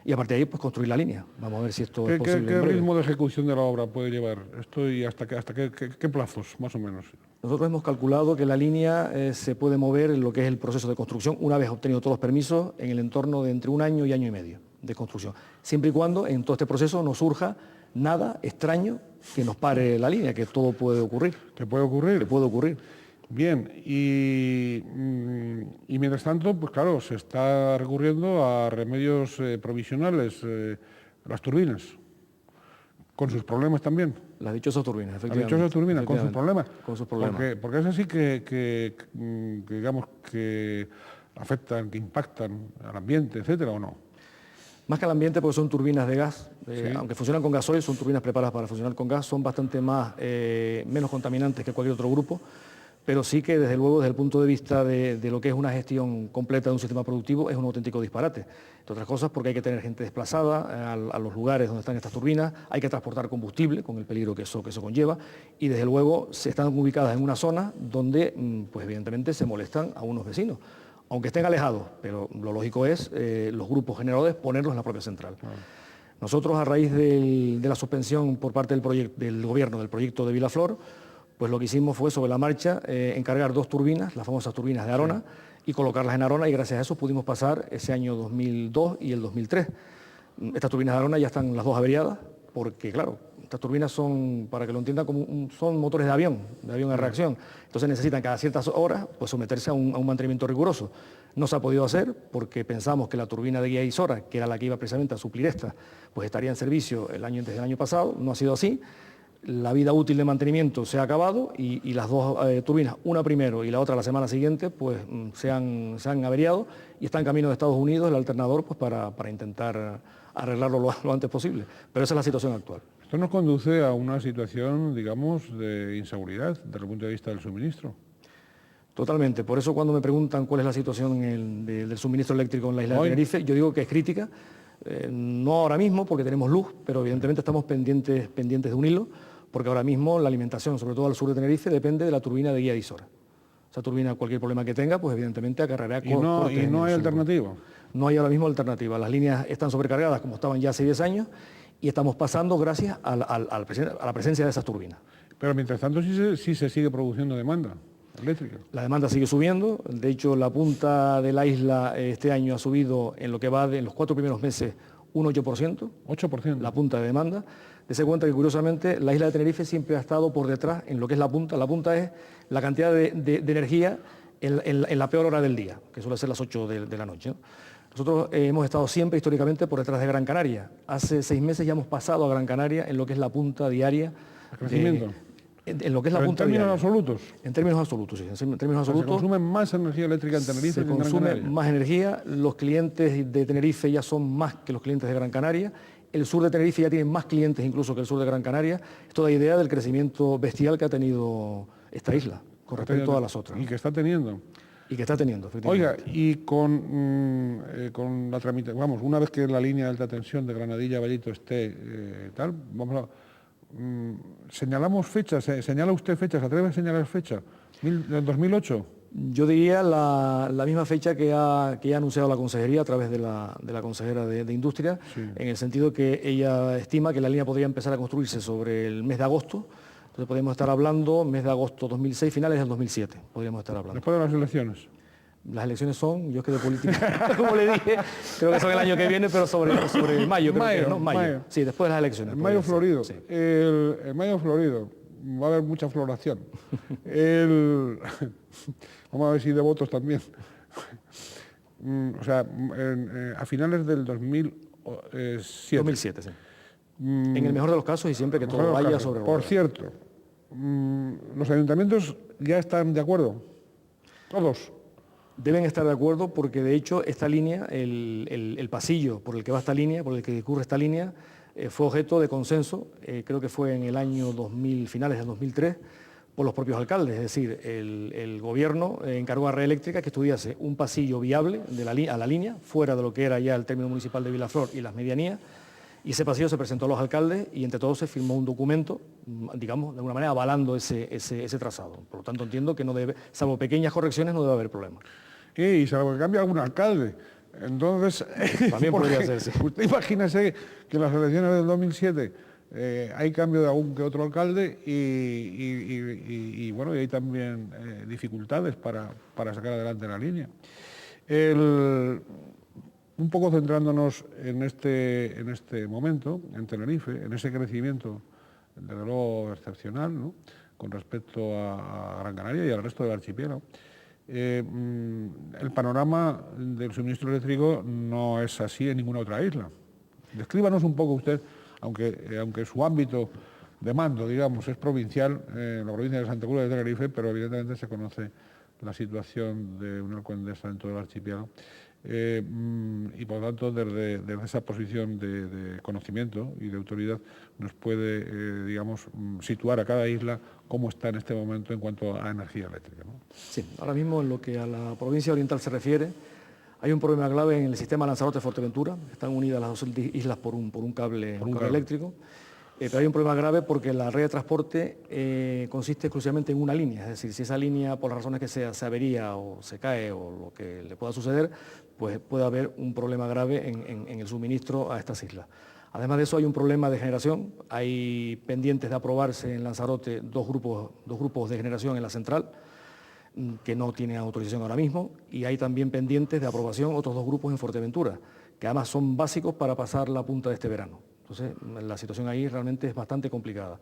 y a partir de ahí pues construir la línea. Vamos a ver si esto es posible. ¿Qué ritmo de ejecución de la obra puede llevar esto y hasta qué plazos, más o menos? Nosotros hemos calculado que la línea se puede mover en lo que es el proceso de construcción, una vez obtenido todos los permisos, en el entorno de entre 1 año y año y medio de construcción, siempre y cuando en todo este proceso no surja nada extraño que nos pare la línea, que todo puede ocurrir. ¿Que puede ocurrir? Que puede ocurrir. Bien, y mientras tanto, pues claro, se está recurriendo a remedios provisionales, las turbinas, con sus problemas también. Las dichosas turbinas, efectivamente. Las dichosas turbinas, con sus problemas. Con sus problemas. Porque es así que digamos, que afectan, que impactan al ambiente, etcétera, ¿o no? Más que al ambiente, porque son turbinas de gas, Sí. Aunque funcionan con gasoil, son turbinas preparadas para funcionar con gas, son bastante menos contaminantes que cualquier otro grupo, pero sí que desde luego desde el punto de vista de lo que es una gestión completa de un sistema productivo es un auténtico disparate. Entre otras cosas porque hay que tener gente desplazada a los lugares donde están estas turbinas, hay que transportar combustible con el peligro que eso conlleva, y desde luego se están ubicadas en una zona donde pues evidentemente se molestan a unos vecinos, aunque estén alejados, pero lo lógico es los grupos generadores ponerlos en la propia central. Nosotros, a raíz de la suspensión por parte del Gobierno del proyecto de Vilaflor, pues lo que hicimos fue sobre la marcha encargar 2 turbinas, las famosas turbinas de Arona, y colocarlas en Arona, y gracias a eso pudimos pasar ese año 2002 y el 2003. Estas turbinas de Arona ya están las dos averiadas, porque claro, estas turbinas son, para que lo entiendan, son motores de avión a reacción. Entonces necesitan cada ciertas horas pues, someterse a un mantenimiento riguroso. No se ha podido hacer porque pensamos que la turbina de Guía Isora, que era la que iba precisamente a suplir esta, pues estaría en servicio desde el año pasado. No ha sido así. La vida útil de mantenimiento se ha acabado y las dos turbinas, una primero y la otra la semana siguiente, pues se han averiado y está en camino de Estados Unidos el alternador pues, para intentar arreglarlo lo antes posible. Pero esa es la situación actual. Esto nos conduce a una situación, digamos, de inseguridad desde el punto de vista del suministro. Totalmente. Por eso cuando me preguntan cuál es la situación del suministro eléctrico en la isla de Tenerife, yo digo que es crítica. No ahora mismo porque tenemos luz, pero evidentemente estamos pendientes de un hilo, porque ahora mismo la alimentación, sobre todo al sur de Tenerife, depende de la turbina de Guía Isora. Esa turbina, cualquier problema que tenga, pues evidentemente acarreará costes. ¿Y no hay alternativa? No hay ahora mismo alternativa. Las líneas están sobrecargadas como estaban ya hace 10 años y estamos pasando gracias a la presencia de esas turbinas. Pero mientras tanto sí se sigue produciendo demanda eléctrica. La demanda sigue subiendo. De hecho, la punta de la isla este año ha subido en lo que va en los 4 primeros meses un 8%. 8%. La punta de demanda. Dese cuenta que curiosamente la isla de Tenerife siempre ha estado por detrás en lo que es la punta. La punta es la cantidad de energía en la peor hora del día, que suele ser las 8 de la noche, ¿no? Nosotros hemos estado siempre históricamente por detrás de Gran Canaria. Hace 6 meses ya hemos pasado a Gran Canaria en lo que es la punta diaria. ¿El crecimiento? En lo que es la punta diaria. ¿En términos absolutos? En términos absolutos, sí. En términos absolutos. ¿Se consume más energía eléctrica en Tenerife que en Gran Canaria? Se consume más energía. Los clientes de Tenerife ya son más que los clientes de Gran Canaria. El sur de Tenerife ya tiene más clientes incluso que el sur de Gran Canaria. Esto da idea del crecimiento bestial que ha tenido esta isla con respecto a las otras. Y que está teniendo. Y que está teniendo, efectivamente. Oiga, y con la tramitación, vamos, una vez que la línea de alta tensión de Granadilla a Vallito esté tal, vamos a... señalamos fechas, señala usted fechas, ¿se atreve a señalar fecha? ¿Del 2008? Yo diría la misma fecha que ha anunciado la consejería a través de la consejera de Industria, sí. En el sentido que ella estima que la línea podría empezar a construirse sobre el mes de agosto. Entonces podríamos estar hablando mes de agosto 2006, finales del 2007, podríamos estar hablando. Después de las elecciones. Las elecciones son, yo es que de política, como le dije, creo que son el año que viene, pero sobre mayo, creo que, ¿no? Mayo. Sí, después de las elecciones. El mayo florido. Sí. El mayo florido. Va a haber mucha floración. Vamos a ver si de votos también. O sea, a finales del 2007. 2007, sí. En el mejor de los casos y siempre que todo vaya sobre Por cierto, ¿los ayuntamientos ya están de acuerdo? ¿Todos? Deben estar de acuerdo porque de hecho esta línea, el pasillo por el que va esta línea, por el que discurre esta línea, fue objeto de consenso, creo que fue en el año 2000, finales del 2003, por los propios alcaldes. Es decir, el gobierno encargó a Red Eléctrica que estudiase un pasillo viable a la línea, fuera de lo que era ya el término municipal de Vilaflor y las medianías, y ese pasillo se presentó a los alcaldes y entre todos se firmó un documento, digamos, de alguna manera avalando ese trazado. Por lo tanto, entiendo que no debe, salvo pequeñas correcciones, no debe haber problema. Y salvo que cambie algún alcalde. Entonces, también podría ser, sí. Usted imagínese que en las elecciones del 2007 hay cambio de algún que otro alcalde y bueno, y hay también dificultades para sacar adelante la línea. Un poco centrándonos en este momento, en Tenerife, en ese crecimiento, desde luego excepcional, ¿no?, con respecto a Gran Canaria y al resto del archipiélago. El panorama del suministro eléctrico no es así en ninguna otra isla. Descríbanos un poco usted, aunque su ámbito de mando, digamos, es provincial, en la provincia de Santa Cruz de Tenerife, pero evidentemente se conoce la situación de una alcaldesa en todo el archipiélago. Y por lo tanto, desde esa posición de conocimiento y de autoridad, nos puede, digamos, situar a cada isla cómo está en este momento en cuanto a energía eléctrica, ¿no? Sí, ahora mismo en lo que a la provincia oriental se refiere, hay un problema clave en el sistema Lanzarote-Fuerteventura. Están unidas las dos islas por un cable eléctrico. Pero hay un problema grave porque la red de transporte consiste exclusivamente en una línea. Es decir, si esa línea, por las razones que sea, se avería o se cae o lo que le pueda suceder, pues puede haber un problema grave en el suministro a estas islas. Además de eso, hay un problema de generación. Hay pendientes de aprobarse en Lanzarote dos grupos de generación en la central. que no tienen autorización ahora mismo, y hay también pendientes de aprobación otros 2 grupos en Fuerteventura, que además son básicos para pasar la punta de este verano. Entonces, la situación ahí realmente es bastante complicada.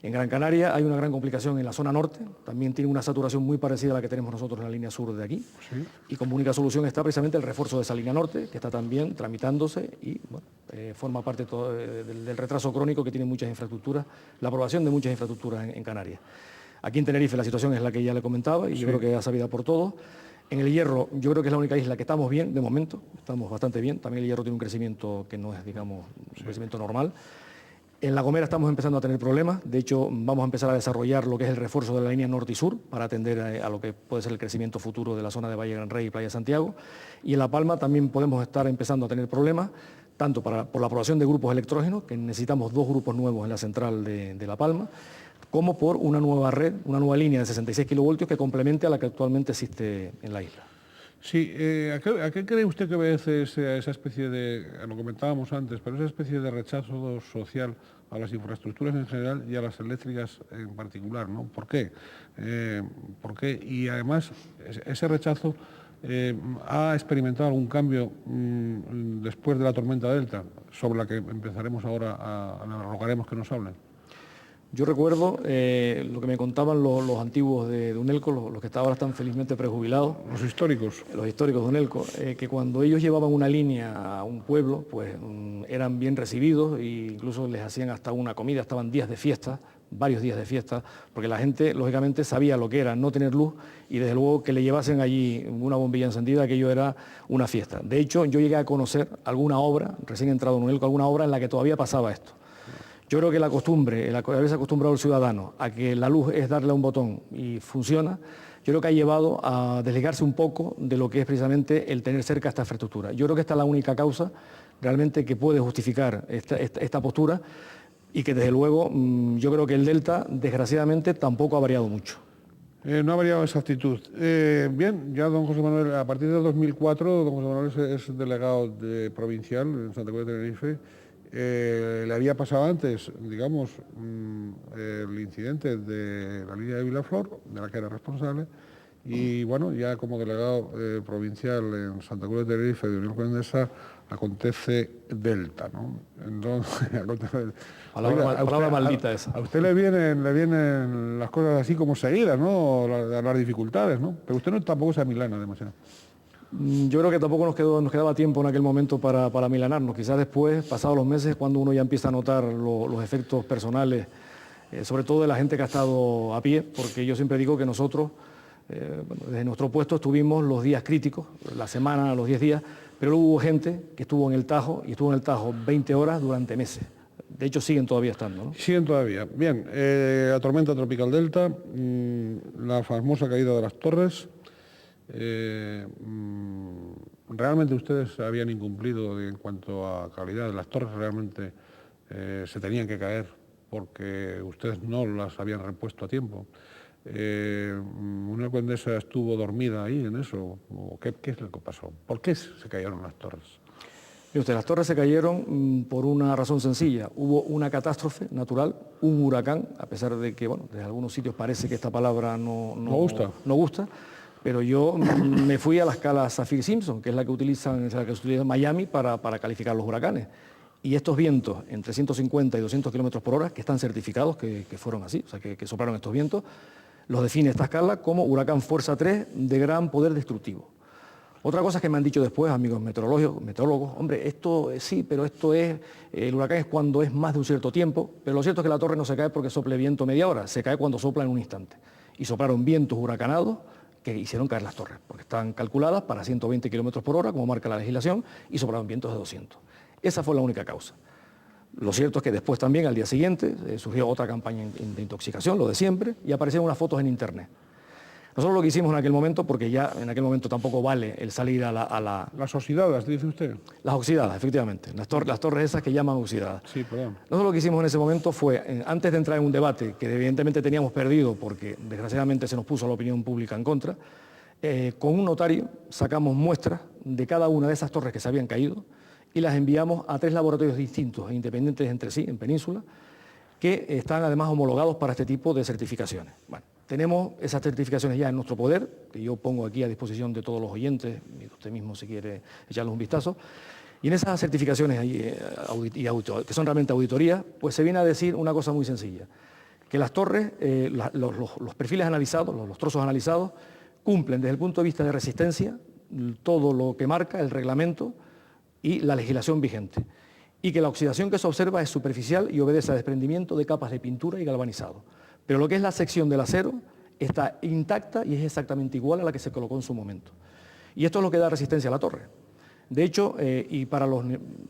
En Gran Canaria hay una gran complicación en la zona norte, también tiene una saturación muy parecida a la que tenemos nosotros en la línea sur de aquí, Sí. y como única solución está precisamente el refuerzo de esa línea norte, que está también tramitándose y bueno, forma parte del retraso crónico que tienen muchas infraestructuras, la aprobación de muchas infraestructuras en Canarias. Aquí en Tenerife la situación es la que ya le comentaba y yo creo que es sabida por todos. En el Hierro yo creo que es la única isla que estamos bien de momento, estamos bastante bien, también el Hierro tiene un crecimiento que no es, digamos, un crecimiento normal. En La Gomera estamos empezando a tener problemas, de hecho vamos a empezar a desarrollar lo que es el refuerzo de la línea norte y sur para atender a lo que puede ser el crecimiento futuro de la zona de Valle Gran Rey y Playa Santiago. Y en La Palma también podemos estar empezando a tener problemas, tanto por la aprobación de grupos electrógenos, que necesitamos 2 grupos nuevos en la central de La Palma, como por una nueva red, una nueva línea de 66 kilovoltios que complemente a la que actualmente existe en la isla. Sí, ¿a qué cree usted que obedece esa especie de, lo comentábamos antes, pero esa especie de rechazo social a las infraestructuras en general y a las eléctricas en particular, ¿no? ¿Por qué? ¿Por qué? Y además, ese rechazo ha experimentado algún cambio después de la tormenta Delta, sobre la que empezaremos ahora le rogaremos que nos hablen. Yo recuerdo lo que me contaban los antiguos de Unelco, los que ahora están felizmente prejubilados. Los históricos. Los históricos de Unelco, que cuando ellos llevaban una línea a un pueblo, pues eran bien recibidos e incluso les hacían hasta una comida, estaban días de fiesta, varios días de fiesta, porque la gente, lógicamente, sabía lo que era no tener luz y desde luego que le llevasen allí una bombilla encendida, aquello era una fiesta. De hecho, yo llegué a conocer alguna obra, recién entrado en Unelco, alguna obra en la que todavía pasaba esto. Yo creo que la costumbre, el haberse acostumbrado al ciudadano a que la luz es darle a un botón y funciona, yo creo que ha llevado a desligarse un poco de lo que es precisamente el tener cerca esta infraestructura. Yo creo que esta es la única causa realmente que puede justificar esta postura y que desde luego yo creo que el Delta desgraciadamente tampoco ha variado mucho. No ha variado esa actitud. Bien, ya don José Manuel, a partir del 2004, don José Manuel es delegado provincial en Santa Cruz de Tenerife. Le había pasado antes, digamos, el incidente de la línea de Vilaflor, de la que era responsable, y bueno, ya como delegado provincial en Santa Cruz de Tenerife de Unión Condesa, acontece Delta, ¿no? Entonces, palabra maldita esa. A usted le vienen las cosas así como seguidas, ¿no? Las dificultades, ¿no? Pero usted tampoco se amilana demasiado. Yo creo que tampoco nos quedaba tiempo en aquel momento para milanarnos. Quizás después, pasados los meses, cuando uno ya empieza a notar los efectos personales, sobre todo de la gente que ha estado a pie, porque yo siempre digo que nosotros, desde nuestro puesto, estuvimos los días críticos, la semana, los 10 días, pero luego hubo gente que estuvo en el Tajo, y estuvo en el Tajo 20 horas durante meses. De hecho, siguen todavía estando, ¿no? Siguen todavía. Bien, la tormenta tropical Delta, la famosa caída de las torres. Realmente ustedes habían incumplido en cuanto a calidad. Las torres realmente se tenían que caer porque ustedes no las habían repuesto a tiempo. ¿Una condesa estuvo dormida ahí en eso? ¿O qué es lo que pasó? ¿Por qué se cayeron las torres? Las torres se cayeron por una razón sencilla. Hubo una catástrofe natural, un huracán, a pesar de que, bueno, desde algunos sitios parece que esta palabra no gusta, pero yo me fui a la escala Saffir-Simpson, que es la que utiliza Miami para calificar los huracanes. Y estos vientos entre 150 y 200 kilómetros por hora, que están certificados, que fueron así, o sea, que soplaron estos vientos, los define esta escala como huracán fuerza 3 de gran poder destructivo. Otra cosa que me han dicho después, amigos meteorólogos, hombre, esto sí, pero el huracán es cuando es más de un cierto tiempo, pero lo cierto es que la torre no se cae porque sople viento media hora, se cae cuando sopla en un instante. Y soplaron vientos huracanados que hicieron caer las torres, porque están calculadas para 120 kilómetros por hora, como marca la legislación, y soplaron vientos de 200. Esa fue la única causa. Lo cierto es que después también, al día siguiente, surgió otra campaña de intoxicación, lo de siempre, y aparecieron unas fotos en internet. Nosotros lo que hicimos en aquel momento, porque ya en aquel momento tampoco vale el salir a la... Las oxidadas, dice usted. Las oxidadas, efectivamente. Las torres esas que llaman oxidadas. Sí, perdón. Nosotros lo que hicimos en ese momento fue, antes de entrar en un debate que evidentemente teníamos perdido porque desgraciadamente se nos puso la opinión pública en contra, con un notario sacamos muestras de cada una de esas torres que se habían caído y las enviamos a 3 laboratorios distintos e independientes entre sí, en Península, que están además homologados para este tipo de certificaciones. Bueno, Tenemos esas certificaciones ya en nuestro poder, que yo pongo aquí a disposición de todos los oyentes, y usted mismo si quiere echarles un vistazo. Y en esas certificaciones que son realmente auditorías, pues se viene a decir una cosa muy sencilla, que las torres, los perfiles analizados, los trozos analizados, cumplen desde el punto de vista de resistencia todo lo que marca el reglamento y la legislación vigente, y que la oxidación que se observa es superficial y obedece al desprendimiento de capas de pintura y galvanizado. Pero lo que es la sección del acero está intacta y es exactamente igual a la que se colocó en su momento. Y esto es lo que da resistencia a la torre. De hecho, y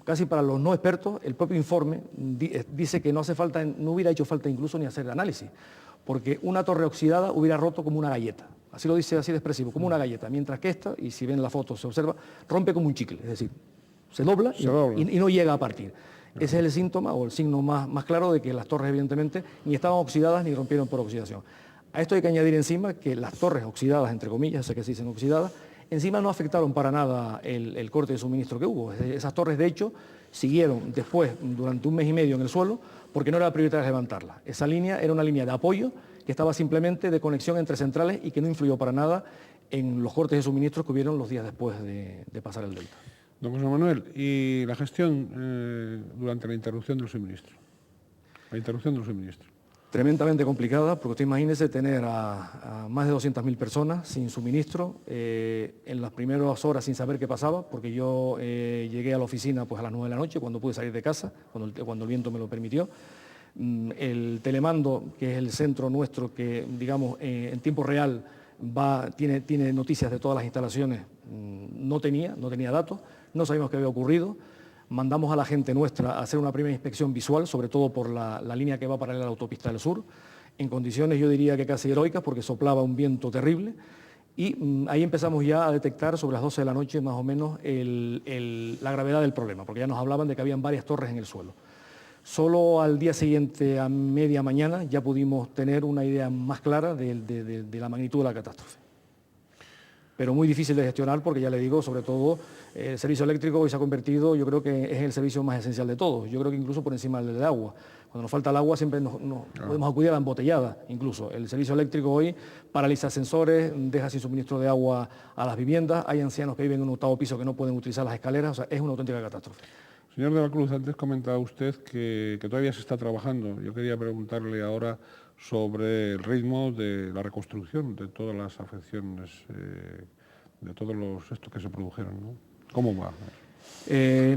casi para los no expertos, el propio informe dice que no hubiera hecho falta incluso ni hacer análisis, porque una torre oxidada hubiera roto como una galleta. Así lo dice así de expresivo, como una galleta, mientras que esta, y si ven la foto se observa, rompe como un chicle, es decir, se dobla y no llega a partir. Ese es el síntoma o el signo más claro de que las torres evidentemente ni estaban oxidadas ni rompieron por oxidación. A esto hay que añadir encima que las torres oxidadas, entre comillas, sé que se dicen oxidadas, encima no afectaron para nada el corte de suministro que hubo. Esas torres, de hecho, siguieron después, durante un mes y medio en el suelo, porque no era prioritario levantarlas. Esa línea era una línea de apoyo que estaba simplemente de conexión entre centrales y que no influyó para nada en los cortes de suministro que hubieron los días después de pasar el delta. Don José Manuel, ¿y la gestión durante la interrupción del suministro? La interrupción del suministro. Tremendamente complicada, porque usted imagínese tener a más de 200.000 personas sin suministro, en las primeras horas sin saber qué pasaba, porque yo llegué a la oficina pues a las 9 de la noche, cuando pude salir de casa, cuando el viento me lo permitió. El telemando, que es el centro nuestro que, digamos, en tiempo real tiene noticias de todas las instalaciones, no tenía datos, no sabíamos qué había ocurrido. Mandamos a la gente nuestra a hacer una primera inspección visual, sobre todo por la línea que va paralela a la autopista del sur, en condiciones yo diría que casi heroicas, porque soplaba un viento terrible, y ahí empezamos ya a detectar sobre las 12 de la noche más o menos la gravedad del problema, porque ya nos hablaban de que habían varias torres en el suelo. Solo al día siguiente, a media mañana, ya pudimos tener una idea más clara de la magnitud de la catástrofe. Pero muy difícil de gestionar porque, ya le digo, sobre todo el servicio eléctrico hoy se ha convertido, yo creo que es el servicio más esencial de todos, yo creo que incluso por encima del de agua. Cuando nos falta el agua siempre podemos acudir a la embotellada, incluso. El servicio eléctrico hoy paraliza ascensores, deja sin suministro de agua a las viviendas, hay ancianos que viven en un octavo piso que no pueden utilizar las escaleras, o sea, es una auténtica catástrofe. Señor de la Cruz, antes comentaba usted que todavía se está trabajando. Yo quería preguntarle ahora sobre el ritmo de la reconstrucción de todas las afecciones, de todos estos que se produjeron, ¿no? ¿Cómo va?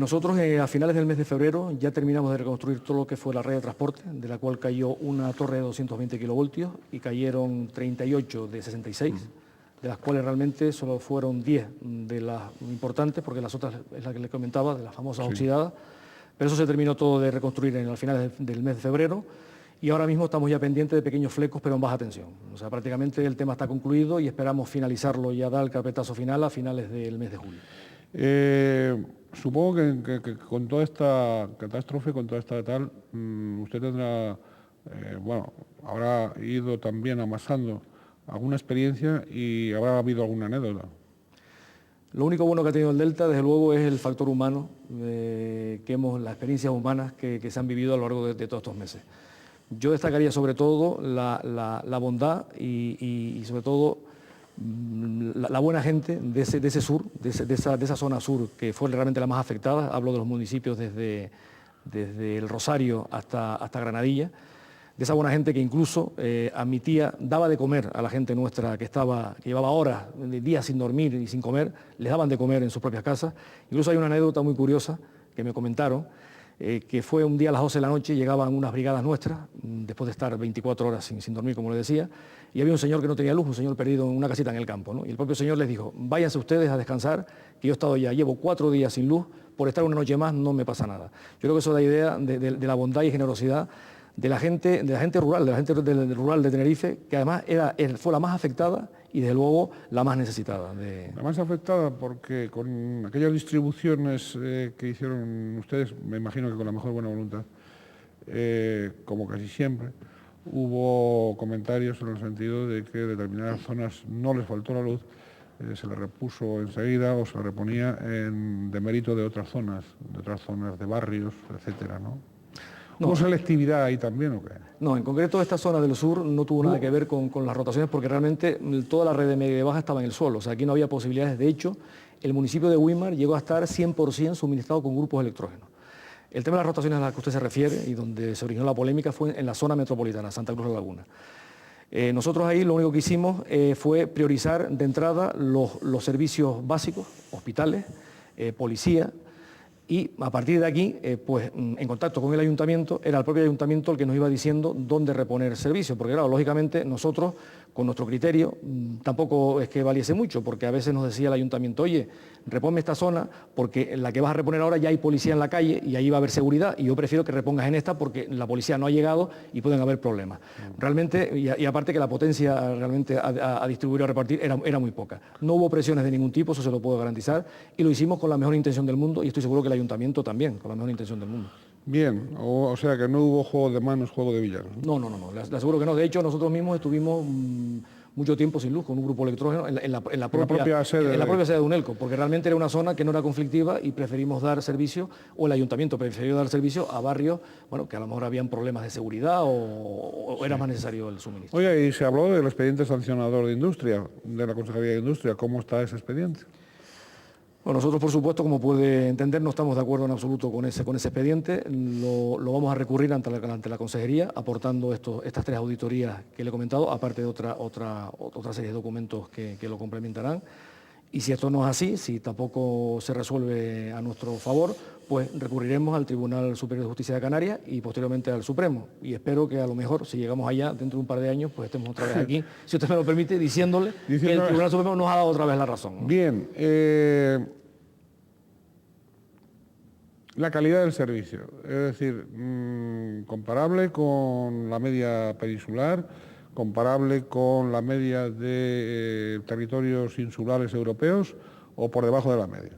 Nosotros a finales del mes de febrero ya terminamos de reconstruir todo lo que fue la red de transporte, de la cual cayó una torre de 220 kilovoltios y cayeron 38 de 66, de las cuales realmente solo fueron 10 de las importantes, porque las otras es la que les comentaba, de las famosas oxidadas, pero eso se terminó todo de reconstruir al final del mes de febrero, y ahora mismo estamos ya pendientes de pequeños flecos, pero en baja tensión. O sea, prácticamente el tema está concluido y esperamos finalizarlo, ya dar el carpetazo final a finales del mes de julio. Supongo que con toda esta catástrofe, con toda esta tal, usted tendrá, habrá ido también amasando alguna experiencia y habrá habido alguna anécdota. Lo único bueno que ha tenido el Delta, desde luego, es el factor humano, las experiencias humanas que se han vivido a lo largo de todos estos meses. Yo destacaría sobre todo la bondad y sobre todo la buena gente de ese sur, de esa zona sur, que fue realmente la más afectada. Hablo de los municipios desde el Rosario hasta Granadilla, de esa buena gente que incluso admitía, daba de comer a la gente nuestra que llevaba horas, días sin dormir y sin comer, les daban de comer en sus propias casas. Incluso hay una anécdota muy curiosa que me comentaron, que fue un día a las 12 de la noche, llegaban unas brigadas nuestras, después de estar 24 horas sin dormir, como le decía, y había un señor que no tenía luz, un señor perdido en una casita en el campo, ¿no? Y el propio señor les dijo: váyanse ustedes a descansar, que yo he estado ya, llevo 4 días sin luz, por estar una noche más no me pasa nada. Yo creo que eso da idea de la bondad y generosidad de la gente rural, de la gente rural de Tenerife, que además fue la más afectada y desde luego la más necesitada. La más afectada porque con aquellas distribuciones que hicieron ustedes, me imagino que con la mejor buena voluntad, como casi siempre, hubo comentarios en el sentido de que determinadas zonas no les faltó la luz, se le repuso enseguida o se le reponía en demérito de otras zonas de barrios, etcétera, ¿no? ¿Hubo selectividad ahí también o qué? No, en concreto esta zona del sur no tuvo nada que ver con las rotaciones porque realmente toda la red de media y de baja estaba en el suelo, o sea, aquí no había posibilidades. De hecho, el municipio de Güímar llegó a estar 100% suministrado con grupos electrógenos. El tema de las rotaciones a las que usted se refiere y donde se originó la polémica fue en la zona metropolitana, Santa Cruz de la Laguna. Nosotros ahí lo único que hicimos fue priorizar de entrada los servicios básicos, hospitales, policía, y a partir de aquí, pues en contacto con el ayuntamiento, era el propio ayuntamiento el que nos iba diciendo dónde reponer servicio, porque claro, lógicamente nosotros, con nuestro criterio, tampoco es que valiese mucho, porque a veces nos decía el ayuntamiento, oye, reponme esta zona, porque en la que vas a reponer ahora ya hay policía en la calle y ahí va a haber seguridad, y yo prefiero que repongas en esta porque la policía no ha llegado y pueden haber problemas. Realmente, y aparte que la potencia realmente a distribuir o a repartir era muy poca. No hubo presiones de ningún tipo, eso se lo puedo garantizar, y lo hicimos con la mejor intención del mundo, y estoy seguro que el ayuntamiento también, con la mejor intención del mundo. Bien, o sea que no hubo juego de manos, juego de villanos. No, le aseguro que no. De hecho, nosotros mismos estuvimos mucho tiempo sin luz con un grupo electrógeno en la propia sede de UNELCO, porque realmente era una zona que no era conflictiva y preferimos dar servicio, o el ayuntamiento prefirió dar servicio a barrios, bueno, que a lo mejor habían problemas de seguridad o era más necesario el suministro. Oiga, y se habló del expediente sancionador de Industria, de la Consejería de Industria. ¿Cómo está ese expediente? Bueno, nosotros, por supuesto, como puede entender, no estamos de acuerdo en absoluto con ese expediente. Lo vamos a recurrir ante la Consejería, aportando estas 3 auditorías que le he comentado, aparte de otra serie de documentos que lo complementarán. Y si esto no es así, si tampoco se resuelve a nuestro favor, pues recurriremos al Tribunal Superior de Justicia de Canarias y posteriormente al Supremo. Y espero que a lo mejor, si llegamos allá dentro de un par de años, pues estemos otra vez aquí, si usted me lo permite, diciéndole que el Tribunal Supremo nos ha dado otra vez la razón, ¿no? Bien, la calidad del servicio, es decir, comparable con la media peninsular, comparable con la media de territorios insulares europeos o por debajo de la media.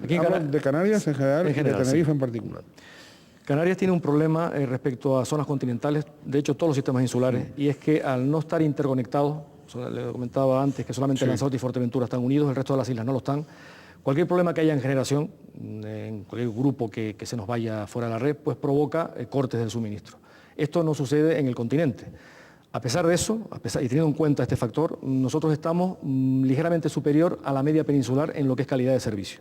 Aquí de Canarias en general y de Tenerife en particular. Canarias tiene un problema respecto a zonas continentales, de hecho todos los sistemas insulares, y es que al no estar interconectados, le comentaba antes que solamente Lanzarote y Fuerteventura están unidos, el resto de las islas no lo están. Cualquier problema que haya en generación, en cualquier grupo que se nos vaya fuera de la red, pues provoca cortes del suministro. Esto no sucede en el continente. A pesar de eso, y teniendo en cuenta este factor, nosotros estamos ligeramente superior a la media peninsular en lo que es calidad de servicio.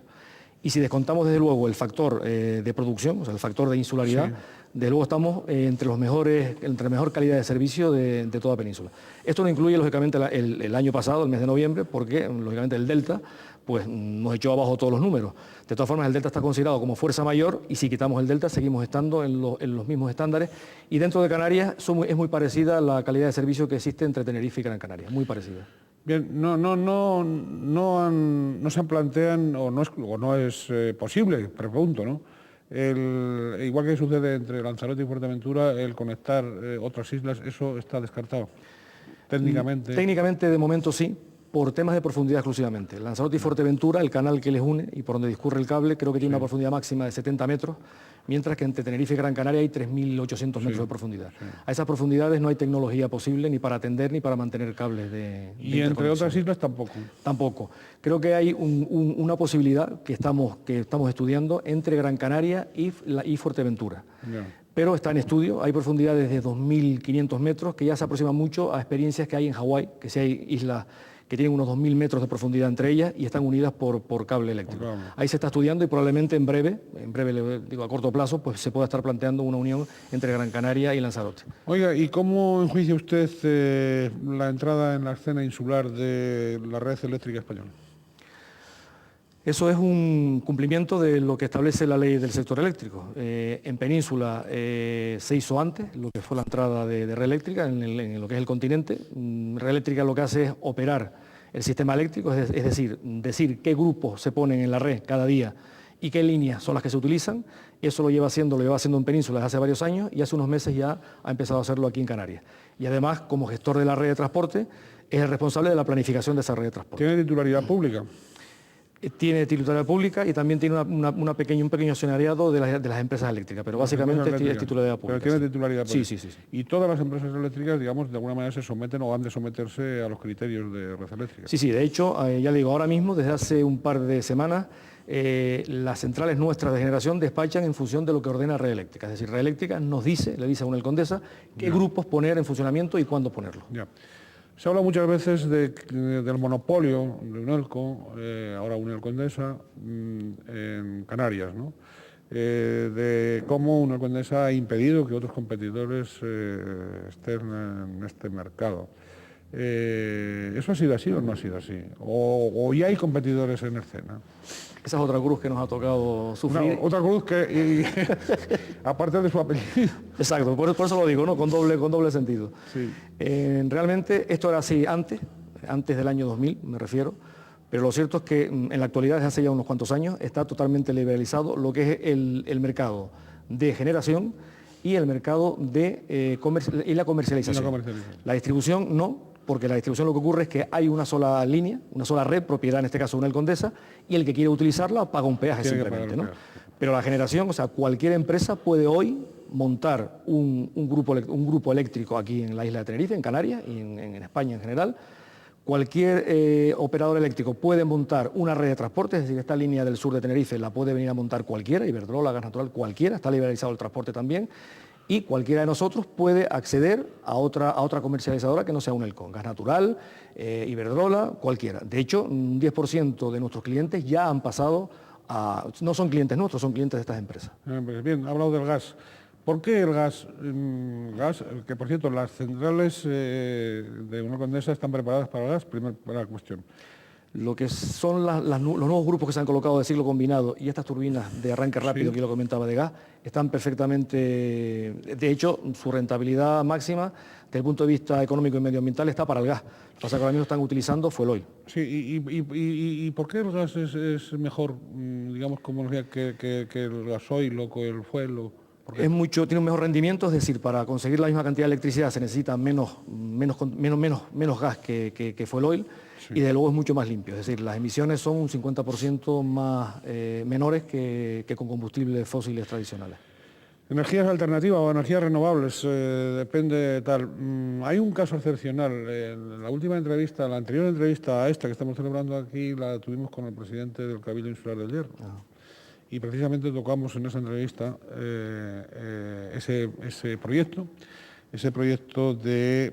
Y si descontamos desde luego el factor de producción, o sea, el factor de insularidad, desde luego estamos entre la mejor calidad de servicio de toda península. Esto no incluye, lógicamente, el año pasado, el mes de noviembre, porque, lógicamente, el Delta pues nos echó abajo todos los números. De todas formas, el Delta está considerado como fuerza mayor y si quitamos el Delta seguimos estando en los mismos estándares. Y dentro de Canarias es muy parecida la calidad de servicio que existe entre Tenerife y Gran Canaria, muy parecida. Bien, no se plantean, o no es posible, pregunto, ¿no? Igual que sucede entre Lanzarote y Fuerteventura, el conectar otras islas, ¿eso está descartado técnicamente? Técnicamente, de momento sí, por temas de profundidad exclusivamente. Lanzarote y Fuerteventura, el canal que les une y por donde discurre el cable, creo que tiene una profundidad máxima de 70 metros, mientras que entre Tenerife y Gran Canaria hay 3.800 metros de profundidad. A esas profundidades no hay tecnología posible ni para atender ni para mantener cables de ¿Y entre otras islas tampoco? Tampoco. Creo que hay una posibilidad que estamos estudiando entre Gran Canaria y Fuerteventura. Pero está en estudio, hay profundidades de 2.500 metros que ya se aproximan mucho a experiencias que hay en Hawái, que sí hay islas que tienen unos 2.000 metros de profundidad entre ellas y están unidas por cable eléctrico. Ahí se está estudiando y probablemente en breve, le digo a corto plazo, pues se pueda estar planteando una unión entre Gran Canaria y Lanzarote. Oiga, ¿y cómo enjuicia usted la entrada en la escena insular de la red eléctrica española? Eso es un cumplimiento de lo que establece la ley del sector eléctrico. En Península se hizo antes lo que fue la entrada de red eléctrica en lo que es el continente. Red eléctrica lo que hace es operar el sistema eléctrico, es decir qué grupos se ponen en la red cada día y qué líneas son las que se utilizan. Eso lo lleva haciendo en Península desde hace varios años y hace unos meses ya ha empezado a hacerlo aquí en Canarias. Y además, como gestor de la red de transporte, es el responsable de la planificación de esa red de transporte. ¿Tiene titularidad pública? Tiene titularidad pública y también tiene un pequeño accionariado de las empresas eléctricas, pero básicamente es titularidad pública. Pero tiene titularidad pública. Sí. Y todas las empresas eléctricas, digamos, de alguna manera se someten o han de someterse a los criterios de red eléctrica. Sí, de hecho, ya le digo, ahora mismo, desde hace un par de semanas, las centrales nuestras de generación despachan en función de lo que ordena Red Eléctrica. Es decir, Red Eléctrica le dice a Unel Condesa qué grupos poner en funcionamiento y cuándo ponerlo. Ya. Se habla muchas veces del monopolio de Unelco, ahora Unel Condesa, en Canarias, ¿no? De cómo Unel Condesa ha impedido que otros competidores estén en este mercado. ¿Eso ha sido así o no ha sido así? ¿O ya hay competidores en escena? Esa es otra cruz que nos ha tocado sufrir. Otra cruz que, aparte de su apellido. Exacto, por eso lo digo, ¿no? Con doble sentido. Sí. Realmente esto era así antes del año 2000, me refiero, pero lo cierto es que en la actualidad, desde hace ya unos cuantos años, está totalmente liberalizado lo que es el mercado de generación y el mercado de la comercialización. La distribución no, porque la distribución lo que ocurre es que hay una sola línea, una sola red, propiedad en este caso Unel Condesa, y el que quiere utilizarla paga un peaje simplemente, ¿no? Pero la generación, o sea, cualquier empresa puede hoy montar un grupo eléctrico aquí en la isla de Tenerife, en Canarias y en España en general. Cualquier operador eléctrico puede montar una red de transporte, es decir, esta línea del sur de Tenerife la puede venir a montar cualquiera, Iberdrola, Gas Natural, cualquiera, está liberalizado el transporte también, y cualquiera de nosotros puede acceder a otra comercializadora que no sea Unelco, Gas Natural, Iberdrola, cualquiera. De hecho, un 10% de nuestros clientes ya han pasado no son clientes nuestros, son clientes de estas empresas. Bien, ha hablado del gas. ¿Por qué el gas? Que por cierto, las centrales de Unel Condesa están preparadas para el gas, primera cuestión. Lo que son los nuevos grupos que se han colocado de ciclo combinado y estas turbinas de arranque rápido, que yo lo comentaba, de gas, están perfectamente, de hecho, su rentabilidad máxima desde el punto de vista económico y medioambiental está para el gas. Lo que pasa es que ahora mismo están utilizando fuel oil. Sí, ¿y por qué el gas es mejor, digamos, como decía, que el gasoil o que el fuel? Tiene un mejor rendimiento, es decir, para conseguir la misma cantidad de electricidad se necesita menos gas que fuel oil. Sí. Y de luego es mucho más limpio, es decir, las emisiones son un 50% más menores que con combustibles fósiles tradicionales. Energías alternativas o energías renovables, depende de tal. Hay un caso excepcional. La última entrevista, la anterior entrevista a esta que estamos celebrando aquí, la tuvimos con el presidente del Cabildo Insular del Hierro. Y precisamente tocamos en esa entrevista ese proyecto de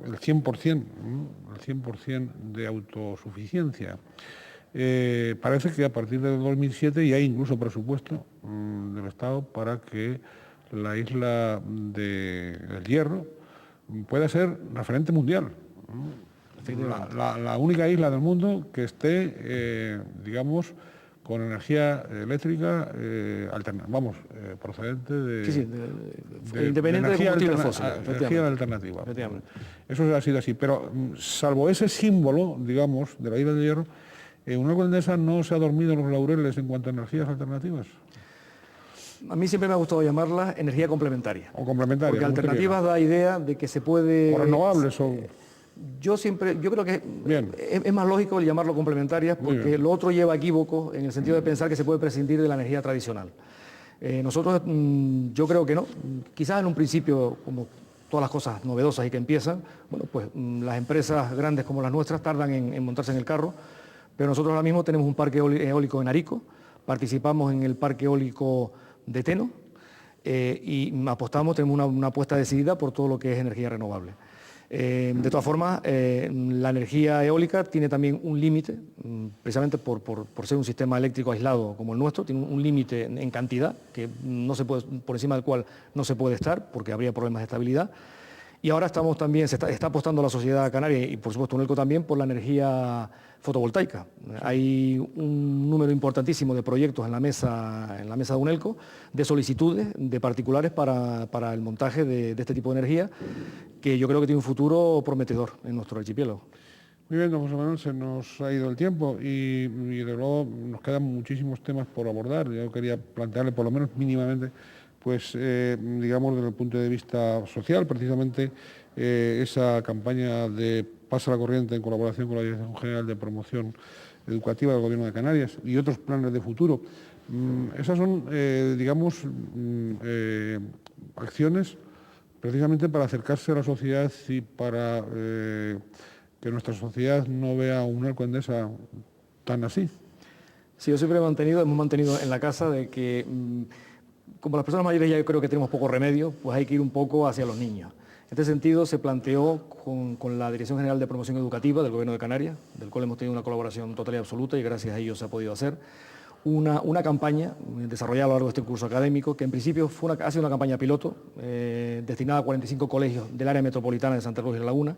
el 100% de autosuficiencia. Parece que a partir del 2007 ya hay incluso presupuesto del Estado para que la isla del Hierro pueda ser referente mundial. La única isla del mundo que esté, digamos, con energía eléctrica procedente de independiente de combustibles fósiles. Energía alternativa. Eso ha sido así, pero salvo ese símbolo, digamos, de la isla del Hierro, Unel Condesa no se ha dormido en los laureles en cuanto a energías alternativas. A mí siempre me ha gustado llamarla energía complementaria. O complementaria. Porque alternativas da idea de que se puede... O renovables o... Yo creo que es más lógico el llamarlo complementarias porque lo otro lleva equívocos en el sentido de pensar que se puede prescindir de la energía tradicional. Nosotros yo creo que no. Quizás en un principio, como todas las cosas novedosas y que empiezan, bueno, pues las empresas grandes como las nuestras tardan en montarse en el carro, pero nosotros ahora mismo tenemos un parque eólico en Arico, participamos en el parque eólico de Teno y apostamos, tenemos una apuesta decidida por todo lo que es energía renovable. De todas formas, la energía eólica tiene también un límite, precisamente por ser un sistema eléctrico aislado como el nuestro, tiene un límite en cantidad que no se puede, por encima del cual no se puede estar porque habría problemas de estabilidad. Y ahora estamos también, se está apostando la sociedad canaria y por supuesto Unelco también por la energía fotovoltaica. Hay un número importantísimo de proyectos en la mesa de Unelco, de solicitudes de particulares para el montaje de este tipo de energía, que yo creo que tiene un futuro prometedor en nuestro archipiélago. Muy bien, don José Manuel, se nos ha ido el tiempo y de luego nos quedan muchísimos temas por abordar. Yo quería plantearle por lo menos mínimamente, pues digamos desde el punto de vista social, precisamente esa campaña de Pasa la Corriente en colaboración con la Dirección General de Promoción Educativa del Gobierno de Canarias y otros planes de futuro. Esas son, digamos, acciones precisamente para acercarse a la sociedad y para que nuestra sociedad no vea a Unel Condesa tan así. Sí, yo siempre hemos mantenido en la casa de que, como las personas mayores ya creo que tenemos poco remedio, pues hay que ir un poco hacia los niños. En este sentido se planteó con la Dirección General de Promoción Educativa del Gobierno de Canarias, del cual hemos tenido una colaboración total y absoluta y gracias a ellos se ha podido hacer, una campaña desarrollada a lo largo de este curso académico, que en principio ha sido una campaña piloto destinada a 45 colegios del área metropolitana de Santa Cruz y La Laguna,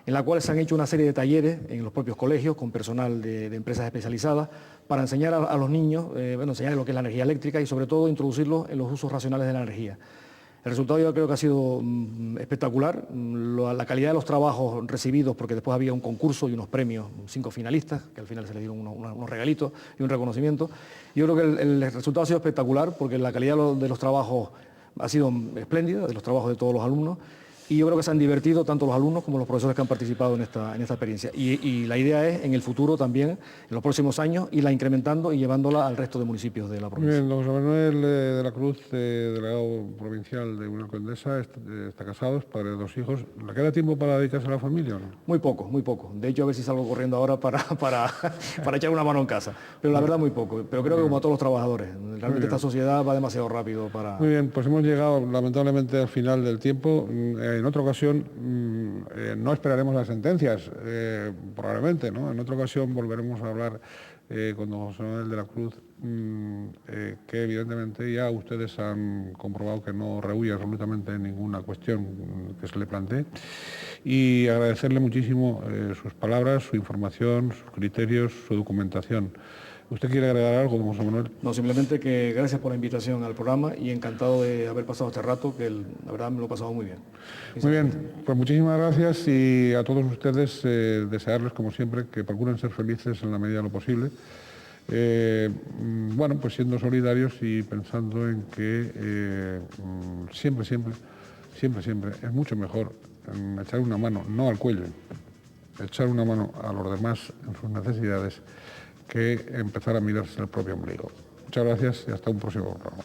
en la cual se han hecho una serie de talleres en los propios colegios con personal de empresas especializadas para enseñar a los niños, enseñar lo que es la energía eléctrica y sobre todo introducirlos en los usos racionales de la energía. El resultado yo creo que ha sido espectacular, la calidad de los trabajos recibidos, porque después había un concurso y unos premios, 5 finalistas, que al final se les dieron unos regalitos y un reconocimiento. Yo creo que el resultado ha sido espectacular, porque la calidad de los trabajos ha sido espléndida, de los trabajos de todos los alumnos, y yo creo que se han divertido tanto los alumnos como los profesores que han participado en esta experiencia. Y la idea es, en el futuro también, en los próximos años, irla incrementando y llevándola al resto de municipios de la provincia. Bien, don José Manuel de la Cruz, delegado provincial de Unión Condesa, está casado, es padre de 2 hijos. ¿Le queda tiempo para dedicarse a la familia o no? Muy poco, muy poco. De hecho, a ver si salgo corriendo ahora para echar una mano en casa. Pero la verdad, muy poco. Pero creo que como a todos los trabajadores. Realmente esta sociedad va demasiado rápido para... Muy bien, pues hemos llegado lamentablemente al final del tiempo. En otra ocasión no esperaremos las sentencias, probablemente, ¿no? En otra ocasión volveremos a hablar con don José Manuel de la Cruz, que evidentemente ya ustedes han comprobado que no rehúye absolutamente ninguna cuestión que se le plantee, y agradecerle muchísimo sus palabras, su información, sus criterios, su documentación. ¿Usted quiere agregar algo, don José Manuel? No, simplemente que gracias por la invitación al programa y encantado de haber pasado este rato, que la verdad me lo he pasado muy bien. Muy bien, pues muchísimas gracias, y a todos ustedes desearles, como siempre, que procuren ser felices en la medida de lo posible. Bueno, pues siendo solidarios y pensando en que siempre es mucho mejor echar una mano, no al cuello, echar una mano a los demás en sus necesidades, que empezar a mirarse el propio ombligo. Muchas gracias y hasta un próximo programa.